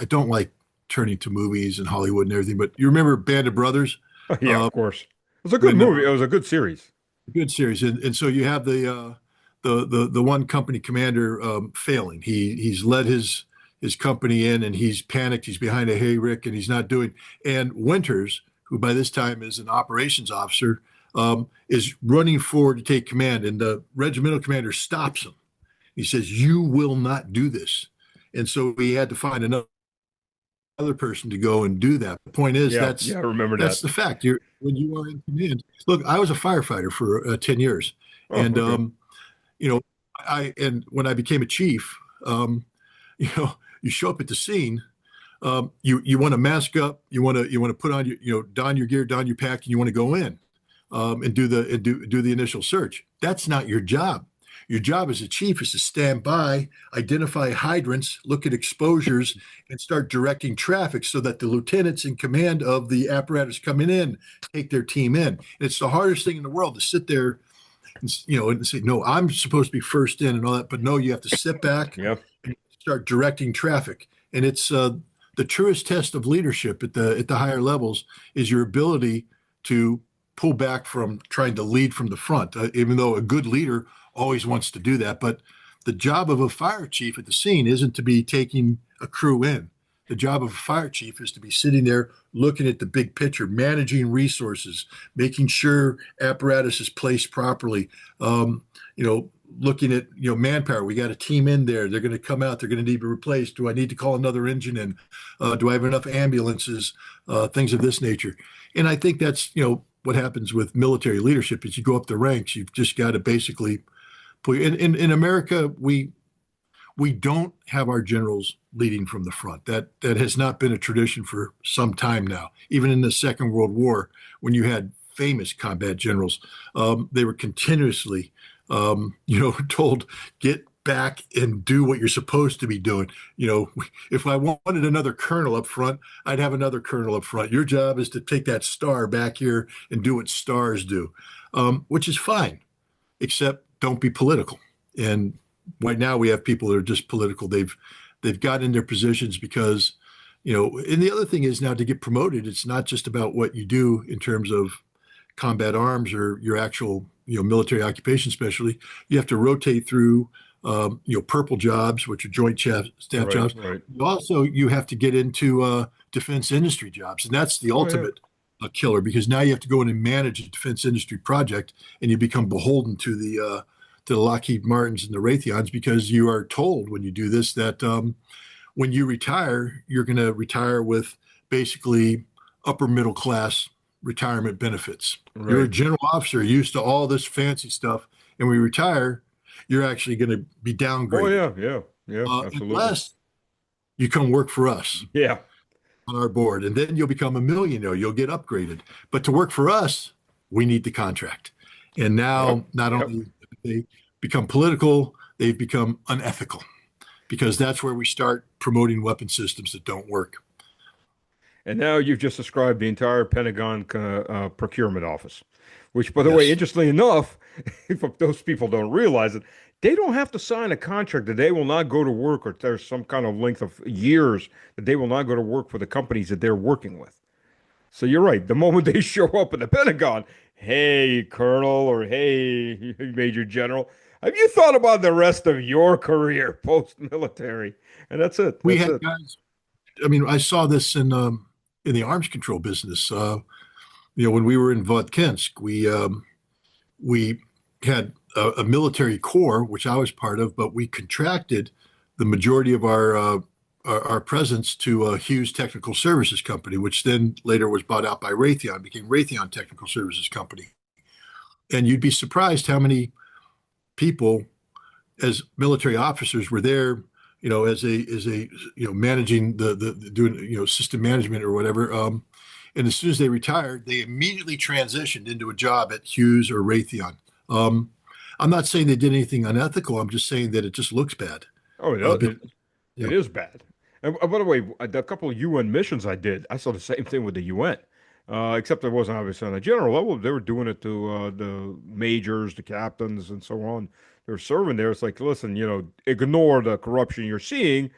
don't like turning to movies and Hollywood and everything, but you remember Band of Brothers? Yeah, of Uh, course. It was a good when movie. It was a good series. Good series, and so you have the one company commander failing. He's led his his company in, and he's panicked. He's behind a hayrick, and he's not doing. And Winters, who by this time is an operations officer, is running forward to take command, and the regimental commander stops him. He says, "You will not do this." And so he had to find another person to go and do that. The point is, Yeah, yeah, I remember that's that. the fact. You're when you are in command. Look, I was a firefighter for 10 years, Oh, and okay. you know, and when I became a chief, you show up at the scene. You want to mask up. You want to put on your don your gear, don your pack, and you want to go in and do the initial search. That's not your job. Your job as a chief is to stand by, identify hydrants, look at exposures, and start directing traffic so that the lieutenants in command of the apparatus coming in take their team in. And it's the hardest thing in the world to sit there and say, no, I'm supposed to be first in and all that. But no, you have to sit back Yeah, and start directing traffic. And it's the truest test of leadership at the higher levels is your ability to pull back from trying to lead from the front, even though a good leader always wants to do that. But the job of a fire chief at the scene isn't to be taking a crew in. The job of a fire chief is to be sitting there looking at the big picture, managing resources, making sure apparatus is placed properly. Um, Looking at manpower. We got a team in there. They're going to come out. They're going to need to be replaced. Do I need to call another engine in? Do I have enough ambulances? Things of this nature. And I think that's what happens with military leadership is you go up the ranks. You've just got to basically put. In America, we don't have our generals leading from the front. That has not been a tradition for some time now. Even in the Second World War, when you had famous combat generals, they were continuously, told get back and do what you're supposed to be doing. If I wanted another colonel up front, I'd have another colonel up front. Your job is to take that star back here and do what stars do, which is fine, except don't be political. And right now we have people that are just political. They've got in their positions because, and the other thing is now to get promoted, it's not just about what you do in terms of combat arms or your actual, military occupation specialty. You have to rotate through, purple jobs, which are staff right, jobs. right. Also, you have to get into defense industry jobs, and that's the Oh, yeah. ultimate killer because now you have to go in and manage a defense industry project, and you become beholden to the Lockheed Martins and the Raytheons because you are told when you do this that when you retire, you're going to retire with basically upper middle class retirement benefits. You're a Right. general officer used to all this fancy stuff, and when you retire, you're actually going to be Oh, downgraded yeah, yeah, yeah, absolutely. unless you come work for us Yeah, on our board, and then you'll become a millionaire. You'll get upgraded. But to work for us, we need the contract. And yep, now, not yep. only have they become political, they've become unethical because that's where we start promoting weapon systems that don't work. And now you've just described the entire Pentagon procurement office, which, by the way, Yes. interestingly enough, if those people don't realize it, they don't have to sign a contract that they will not go to work, or there's some kind of length of years that they will not go to work for the companies that they're working with. So you're right. The moment they show up in the Pentagon, hey, Colonel, or hey, Major General, have you thought about the rest of your career post-military? And that's it. We That's had it. guys, I mean, I saw this in the arms control business. When we were in Vodkinsk, we had a military corps, which I was part of, but we contracted the majority of our presence to Hughes Technical Services Company, which then later was bought out by Raytheon, became Raytheon Technical Services Company. And you'd be surprised how many people, as military officers, were there, as a managing the doing system management or whatever. And as soon as they retired, they immediately transitioned into a job at Hughes or Raytheon. Um, I'm not saying they did anything unethical. I'm just saying that it just looks bad. Oh, Because, it yeah, is bad. And by the way, the couple of UN missions I did, I saw the same thing with the UN. Except it wasn't obviously on a general level. They were doing it to the majors, the captains, and so on. They're serving there. It's like, listen, ignore the corruption you're seeing,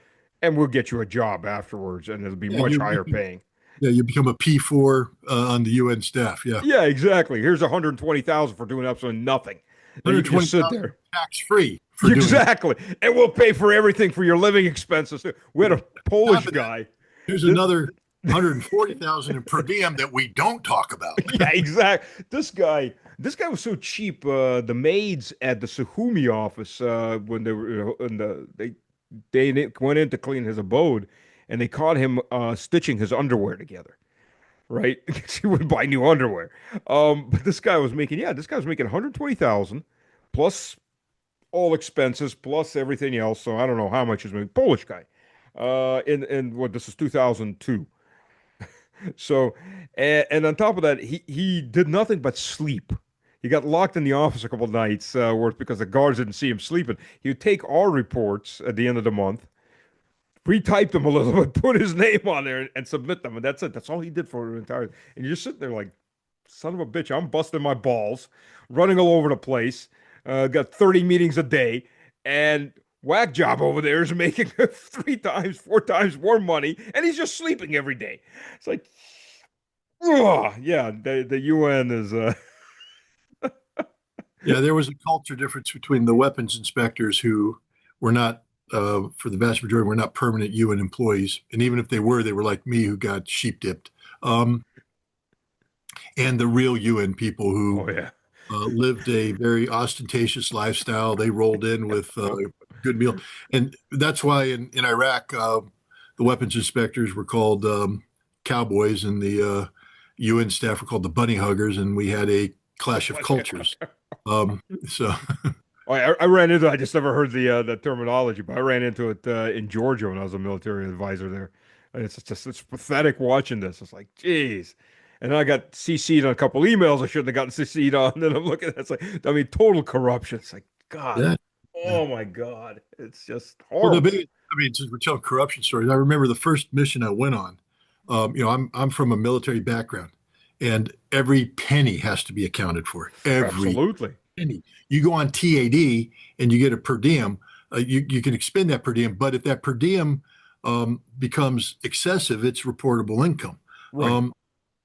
and we'll get you a job afterwards, and it'll be yeah, much higher paying. you become a P4 on the UN staff. Yeah. Yeah, exactly. Here's 120,000 for doing absolutely nothing. And you can just sit 120,000 there. tax free for doing that. Exactly. And we'll pay for everything for your living expenses. We had a On top Polish of that, guy. there's This, another 140,000 in per diem that we don't talk about. yeah, exactly. This guy was so cheap. The maids at the Suhumi office, when they were in they went in to clean his abode, and they caught him stitching his underwear together. Right? He would buy new underwear. But this guy was making 120,000 plus all expenses plus everything else. So I don't know how much he's making. Polish guy. In what this is 2002. So, and on top of that, he did nothing but sleep. He got locked in the office a couple of nights, because the guards didn't see him sleeping. He would take our reports at the end of the month, retype them a little bit, put his name on there, and submit them, and that's it. That's all he did for an entire. And you're just sitting there like, son of a bitch, I'm busting my balls, running all over the place. Got 30 meetings a day, and whack job over there is making three times, four times more money, and he's just sleeping every day. It's like, oh, yeah, the UN is. Yeah, there was a culture difference between the weapons inspectors who were not, for the vast majority, were not permanent UN employees. And even if they were like me who got sheep dipped. And the real UN people who Oh yeah. lived a very ostentatious lifestyle. They rolled in with good meal. And that's why in Iraq, the weapons inspectors were called cowboys and the UN staff were called the bunny huggers. And we had a clash of cultures. So Oh, I ran into. I just never heard the terminology, but I ran into it in Georgia when I was a military advisor there. And it's pathetic watching this. It's like, geez. And then I got CC'd on a couple emails I shouldn't have gotten CC'd on. And then I'm looking at it, it's like, I mean, total corruption. It's like, God, yeah. oh my God, it's just Well, the horrible. big, I mean, since we're telling corruption stories, I remember the first mission I went on. I'm from a military background, and every penny has to be accounted for. Every Absolutely. penny. You go on TAD and you get a per diem. You can expend that per diem, but if that per diem becomes excessive, it's reportable income. Right. Um,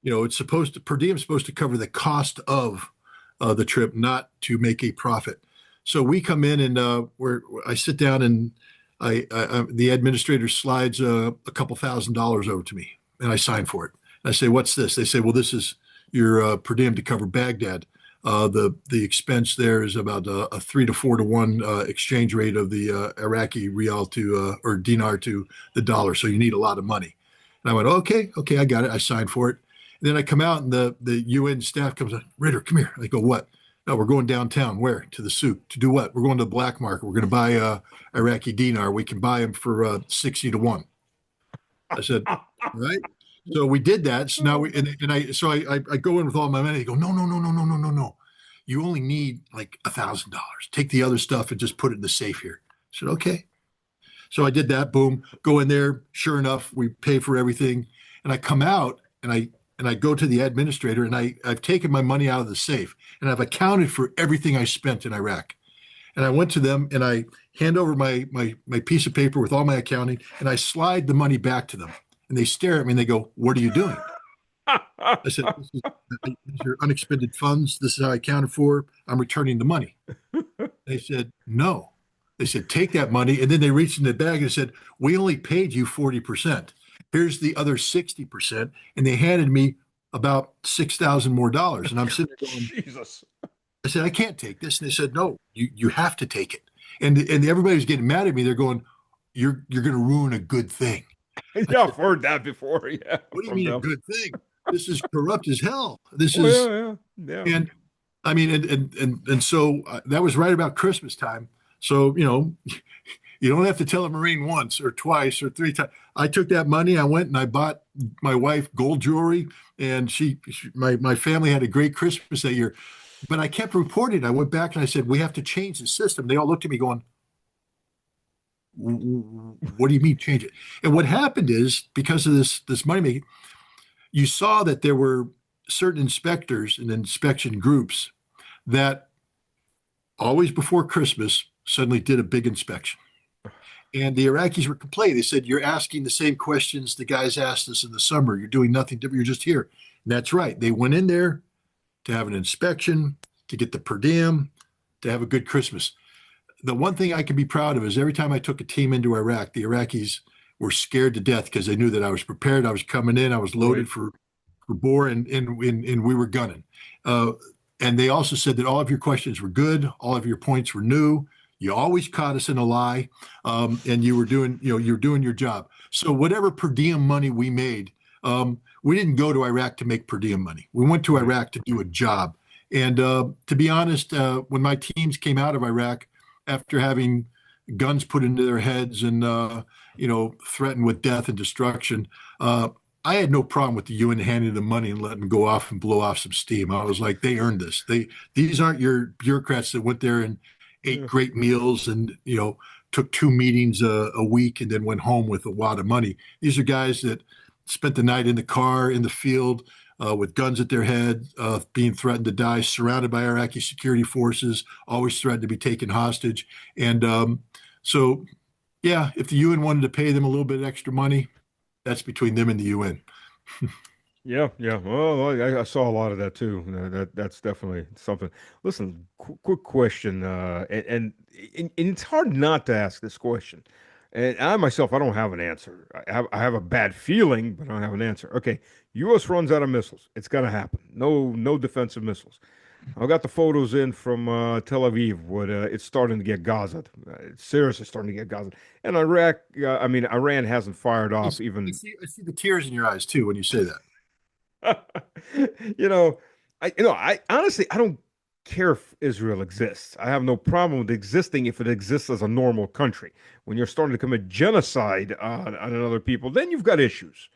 it's supposed to per diem is supposed to cover the cost of the trip, not to make a profit. So we come in and I sit down and the administrator slides a couple $1,000s over to me and I sign for it. And I say, "What's this?" They say, "Well, this is your per diem to cover Baghdad. The expense there is about a 3 to 4 to 1 exchange rate of the Iraqi rial to or dinar to the dollar. So you need a lot of money." And I went, "Okay, I got it." I signed for it. And then I come out and the UN staff comes on, "Ritter, come here." I go, "What?" "No, we're going downtown." "Where?" "To the souk." "To do what?" "We're going to the black market. We're going to buy Iraqi dinar. We can buy them for 60 to 1." I said, "All right." So we did that. So now I go in with all my money. They go, "No, no, no, no, no, no, no, no. You only need like $1,000. Take the other stuff and just put it in the safe here." I said, "Okay." So I did that. Boom. Go in there. Sure enough, we pay for everything. And I come out and I go to the administrator and I've taken my money out of the safe and I've accounted for everything I spent in Iraq. And I went to them and I hand over my piece of paper with all my accounting and I slide the money back to them. And they stare at me and they go, "What are you doing?" I said, "These are unexpended funds. This is how I accounted for. I'm returning the money." They said, "No." They said, "Take that money." And then they reached in the bag and said, "We only paid you 40%. Here's the other 60%." And they handed me about 6,000 more dollars. And I'm sitting there going, Jesus. I said, "I can't take this." And they said, "No, you have to take it." And everybody was getting mad at me. They're going, "You're going to ruin a good thing." I Yeah, said, I've heard that before. Yeah, "What do you from mean a them. good thing? This is corrupt as hell. This Oh is," yeah, yeah, and I mean, and so that was right about Christmas time. So, you don't have to tell a Marine once or twice or three times. I took that money. I went and I bought my wife gold jewelry, and my family had a great Christmas that year. But I kept reporting. I went back and I said, "We have to change the system." They all looked at me going, "What do you mean change it?" And what happened is because of this money making, you saw that there were certain inspectors and inspection groups that always before Christmas suddenly did a big inspection. And the Iraqis were complaining. They said, "You're asking the same questions the guys asked us in the summer. You're doing nothing different. You're just here." And that's right. They went in there to have an inspection, to get the per diem, to have a good Christmas. The one thing I can be proud of is every time I took a team into Iraq, the Iraqis were scared to death because they knew that I was prepared. I was coming in. I was Right. loaded for bore, and we were gunning. Uh, and they also said that all of your questions were good, all of your points were new. You always caught us in a lie, and you were doing your job. So whatever per diem money we made, we didn't go to Iraq to make per diem money. We went to Right. Iraq to do a job. And to be honest, when my teams came out of Iraq after having guns put into their heads and threatened with death and destruction, I had no problem with the UN handing them money and letting them go off and blow off some steam. I was like, they earned this. These aren't your bureaucrats that went there and ate Yeah. great meals and took two meetings a week and then went home with a wad of money. These are guys that spent the night in the car in the field with guns at their head, being threatened to die, surrounded by Iraqi security forces, always threatened to be taken hostage. And so, yeah, if the UN wanted to pay them a little bit extra money, that's between them and the UN. Yeah, yeah. Well, I saw a lot of that too. That's definitely something. Listen, quick question, and it's hard not to ask this question. And I myself, I don't have an answer. I have a bad feeling, but I don't have an answer. Okay, U.S. runs out of missiles. It's gonna happen. No defensive missiles. I got the photos in from Tel Aviv, where it's starting to get Gaza. It's seriously starting to get Gaza. And Iraq, I mean, Iran hasn't fired I off see, I even. see, I see the tears in your eyes too when you say that. You know, I honestly, I don't care if Israel exists. I have no problem with existing if it exists as a normal country. When you're starting to commit genocide on another people, then you've got issues.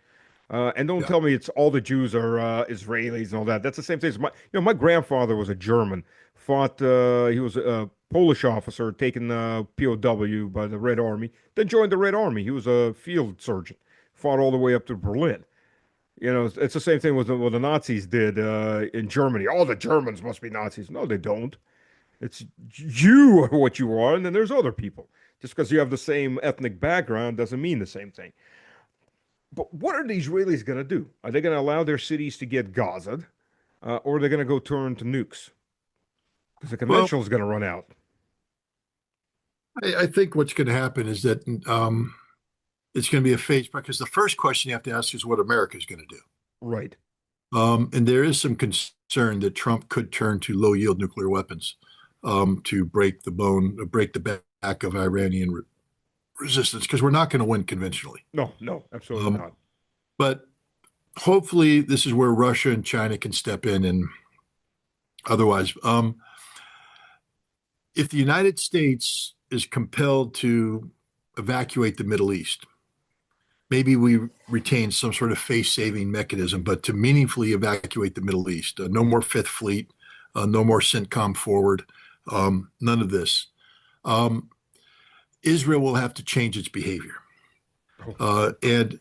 And don't Yeah. tell me it's all the Jews are Israelis and all that. That's the same thing as my grandfather was a German, fought, he was a Polish officer taken POW by the Red Army, then joined the Red Army. He was a field surgeon, fought all the way up to Berlin. It's the same thing with what the Nazis did in Germany. All the Germans must be Nazis. No, they don't. It's you are what you are, and then there's other people. Just because you have the same ethnic background doesn't mean the same thing. But what are the Israelis going to do? Are they going to allow their cities to get Gaza'd, or are they going to go turn to nukes? Because the Well, conventional is going to run out. I think what's going to happen is that it's going to be a phase because the first question you have to ask is what America is going to do. Right. And there is some concern that Trump could turn to low yield nuclear weapons to break the back of Iranian resistance because we're not going to win conventionally. No, no, absolutely Um, not. but hopefully, this is where Russia and China can step in and otherwise. If the United States is compelled to evacuate the Middle East, maybe we retain some sort of face-saving mechanism, but to meaningfully evacuate the Middle East, no more Fifth Fleet, no more CENTCOM forward, none of this. Um, Israel will have to change its behavior. Oh, And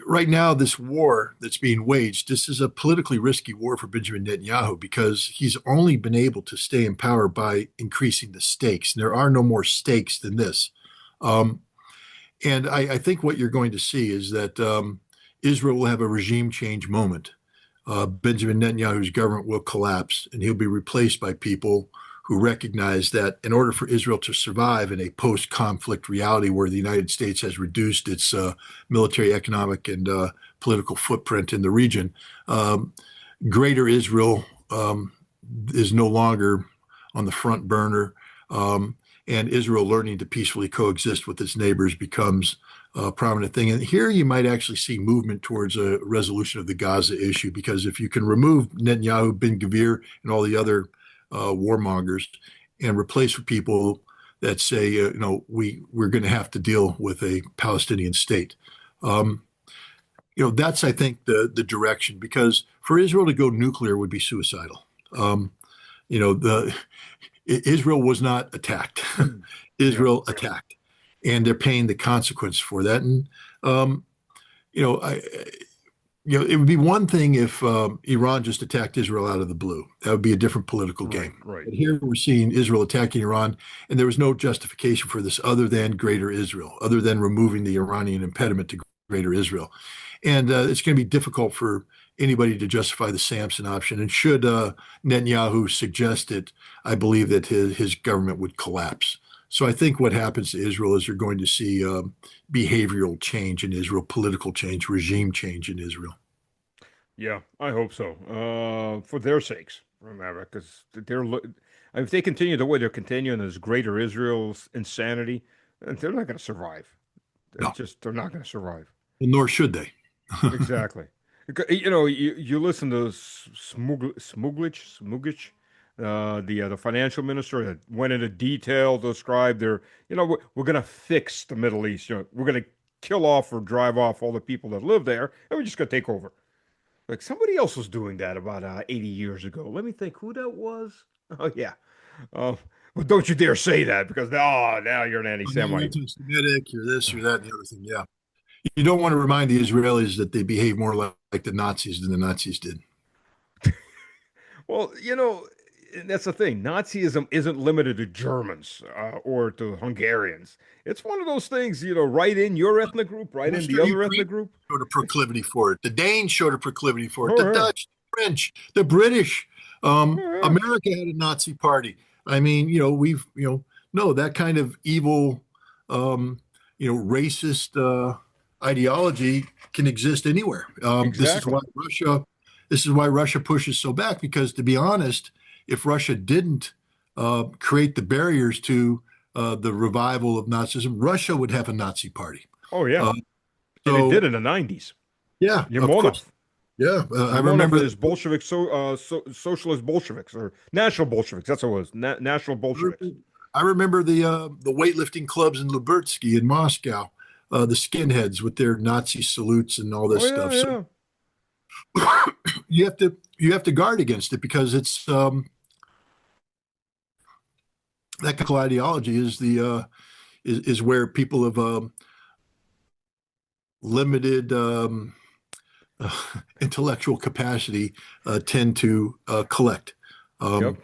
right now, this war that's being waged, this is a politically risky war for Benjamin Netanyahu because he's only been able to stay in power by increasing the stakes. And there are no more stakes than this. Um, and I think what you're going to see is that Israel will have a regime change moment. Benjamin Netanyahu's government will collapse and he'll be replaced by people who recognize that in order for Israel to survive in a post conflict reality where the United States has reduced its military, economic, and political footprint in the region, um, greater Israel is no longer on the front burner. And Israel learning to peacefully coexist with its neighbors becomes a prominent thing. And here you might actually see movement towards a resolution of the Gaza issue, because if you can remove Netanyahu, Ben Gvir, and all the other warmongers and replace with people that say, we're going to have to deal with a Palestinian state. Um, that's, I think, the direction, because for Israel to go nuclear would be suicidal. Um, the Israel was not attacked. yeah. Israel attacked, and they're paying the consequence for that. And um, I, it would be one thing if Iran just attacked Israel out of the blue. That would be a different political Right. game. Right. But here we're seeing Israel attacking Iran, and there was no justification for this other than greater Israel, other than removing the Iranian impediment to greater Israel. And it's going to be difficult for anybody to justify the Samson option. And should Netanyahu suggest it, I believe that his government would collapse. So I think what happens to Israel is you're going to see behavioral change in Israel, political change, regime change in Israel. Yeah, I hope so. For their sakes, remember, because if they continue the way they're continuing as Greater Israel's insanity, they're not going to survive. No, They're not going to survive. nor should they. Exactly. You know, you listen to Smuglich, the financial minister that went into detail to describe we're going to fix the Middle East. You know, we're going to kill off or drive off all the people that live there, and we're just going to take over. Like somebody else was doing that about 80 years ago. Let me think who that was. Oh yeah. Uh, well, don't you dare say that because now you're an You're anti-Semite. anti-Semitic, you're this, you're that, and the other thing. Yeah. You don't want to remind the Israelis that they behave more like the Nazis than the Nazis did. Well, you know, that's the thing. Nazism isn't limited to Germans or to Hungarians. It's one of those things, right in your ethnic group, right in the Western other Ukraine ethnic group. showed a proclivity for it. The Danes showed a proclivity for it. The Oh, Dutch, the French, the British. yeah. Oh, yeah. America had a Nazi party. I mean, no, that kind of evil, um, racist ideology can exist anywhere. Exactly. This is why Russia pushes so back because, to be honest, if Russia didn't create the barriers to the revival of Nazism, Russia would have a Nazi party. Oh, yeah. Uh, And it did so, in the 90s. yeah, of course. Limonov. Yeah, I Limonov and remember. his Bolshevik, socialist Bolsheviks, or national Bolsheviks. That's what it was. National Bolsheviks. I remember the weightlifting clubs in Lubertsky in Moscow, the skinheads with their Nazi salutes and all Oh, this yeah, stuff. So yeah. you have to guard against it because it's that kind of ideology is where people of limited intellectual capacity tend to collect. Um, Yep.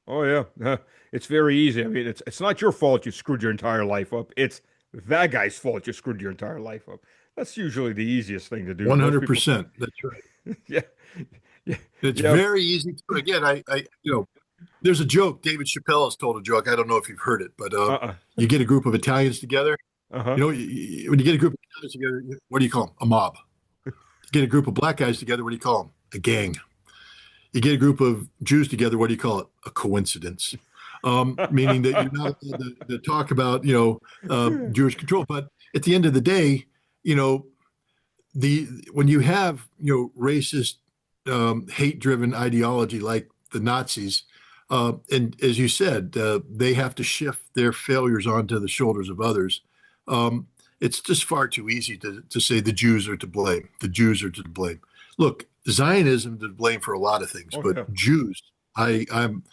Oh, yeah. It's very easy. I mean, it's not your fault you screwed your entire life up. It's that guy's fault you screwed your entire life up. That's usually the easiest thing to do. Most people, 100%. That's right. yeah, yeah, It's yeah. very easy to, again, there's a joke. David Chappelle has told a joke. I don't know if you've heard it, but Uh-uh. you get a group of Italians together. Uh-huh. When you get a group of Italians together, what do you call them? A mob. You get a group of black guys together. What do you call them? A gang. You get a group of Jews together. What do you call it? A coincidence. Meaning that you're not allowed to talk about, Jewish control. But at the end of the day, you know, when you have, racist, hate-driven ideology like the Nazis, and as you said, they have to shift their failures onto the shoulders of others. Um, it's just far too easy to say the Jews are to blame. The Jews are to blame. Look, Zionism is to blame for a lot of things, Oh, but yeah. Jews, I'm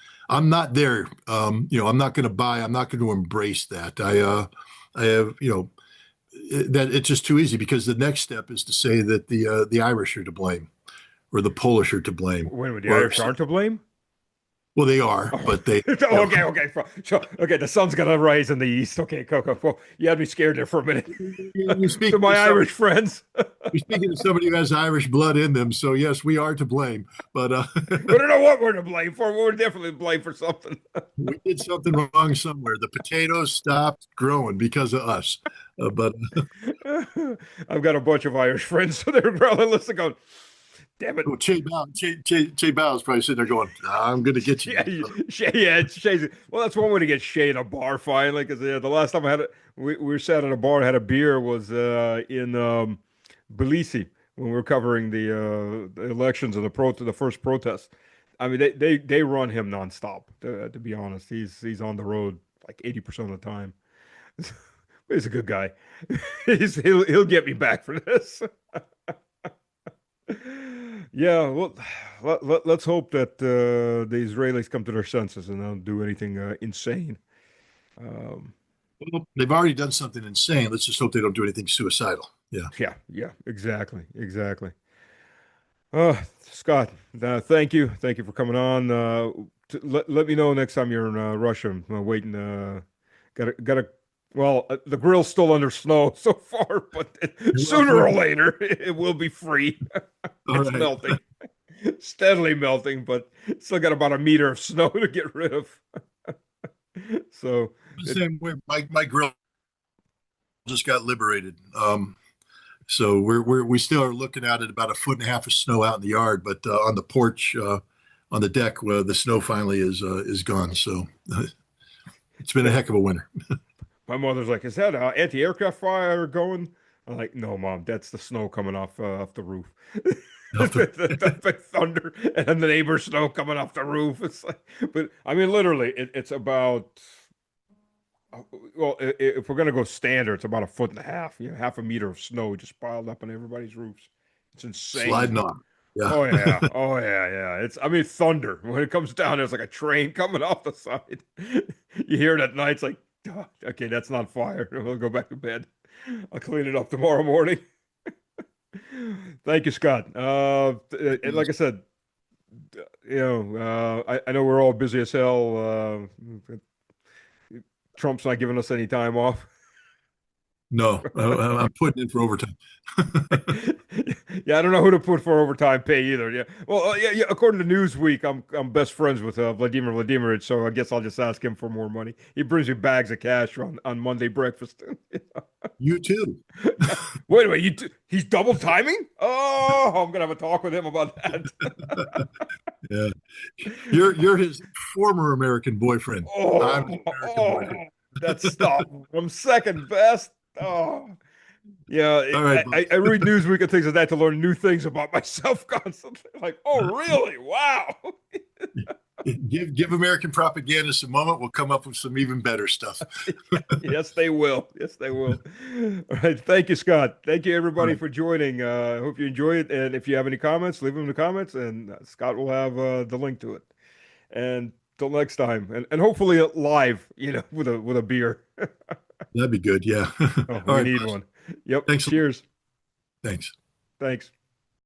not there. I'm not going to buy. I'm not going to embrace that. I have, that it's just too easy because the next step is to say that the Irish are to blame or the Polish are to blame, When the or Irish aren't to blame? well, they are, Oh, but they, you okay, okay. So, okay, the sun's gonna rise in the east. Okay, Coco. Well, you had me scared there for a minute. you're To speaking to my somebody. Irish friends. You're speaking to somebody who has Irish blood in them, so yes, we are to blame. But We don't know what we're to blame for. We're definitely to blame for something. we did something wrong somewhere. The potatoes stopped growing because of us. But I've got a bunch of Irish friends, so they're probably listening, going, "Damn it." Che Bao is probably sitting there going, "I'm going to get you, Yeah, you son of Shay's. Well, that's one way to get Shay in a bar finally. Because the last time I had it, we were sat at a bar and had a beer was in Tbilisi when we were covering the elections and the first protest. I mean, they run him nonstop. To be honest, he's on the road like 80% of the time. He's a good guy. He'll get me back for this. Yeah, well, let's hope that the Israelis come to their senses and don't do anything insane. Um, Well, they've already done something insane. Let's just hope they don't do anything suicidal." Yeah. yeah, yeah, exactly, exactly. Scott, thank you for coming on. Let me know next time you're in Russia. I'm waiting. Got a Well, the grill's still under snow so far, but Well, sooner or later it will be free. all It's right. melting, steadily melting, but still got about a meter of snow to get rid of. So The it, same way. My grill just got liberated. So we still are looking at it about a foot and a half of snow out in the yard, but on the porch, on the deck, the snow finally is gone. So it's been a yeah, heck of a winter. my mother's like, "Is that anti-aircraft fire going?" I'm like, "No, mom, that's the snow coming off the roof." The big thunder and the neighbor's snow coming off the roof. It's like, but I mean, literally, it's about. Well, if we're gonna go standard, it's about a foot and a half. You know, half a meter of snow just piled up on everybody's roofs. It's insane. Sliding off. Yeah. Oh yeah, oh yeah, yeah. It's I mean thunder when it comes down. There's like a train coming off the side. You hear it at night. It's like, "Oh, okay, that's not fire. We'll go back to bed. I'll clean it up tomorrow morning." Thank you, Scott. And like I said, I know we're all busy as hell. Trump's not giving us any time off. No, I'm putting in for overtime. Yeah, I don't know who to put for overtime pay either. Yeah, well, yeah. According to Newsweek, I'm best friends with Vladimir Vladimirovich, so I guess I'll just ask him for more money. He brings me bags of cash on Monday breakfast. You too. Yeah. Wait a minute, he's double timing? Oh, I'm gonna have a talk with him about that. Yeah. You're his former American boyfriend. I'm his Oh, American boyfriend. oh, that's stuff. I'm second best. Oh. Yeah, All right, I boss. read Newsweek and things like that to learn new things about myself constantly. Like, oh, really? Wow. Give American propagandists a moment. We'll come up with some even better stuff. Yes, they will. Yes, they will. All right. Thank you, Scott. Thank you, All everybody, right. for joining. I hope you enjoy it. And if you have any comments, leave them in the comments, and Scott will have the link to it. And till next time, and hopefully live, with a beer. That'd be good. Yeah. Oh, All we right, need boss. one. Yep. Thanks. Cheers. Thanks. Thanks.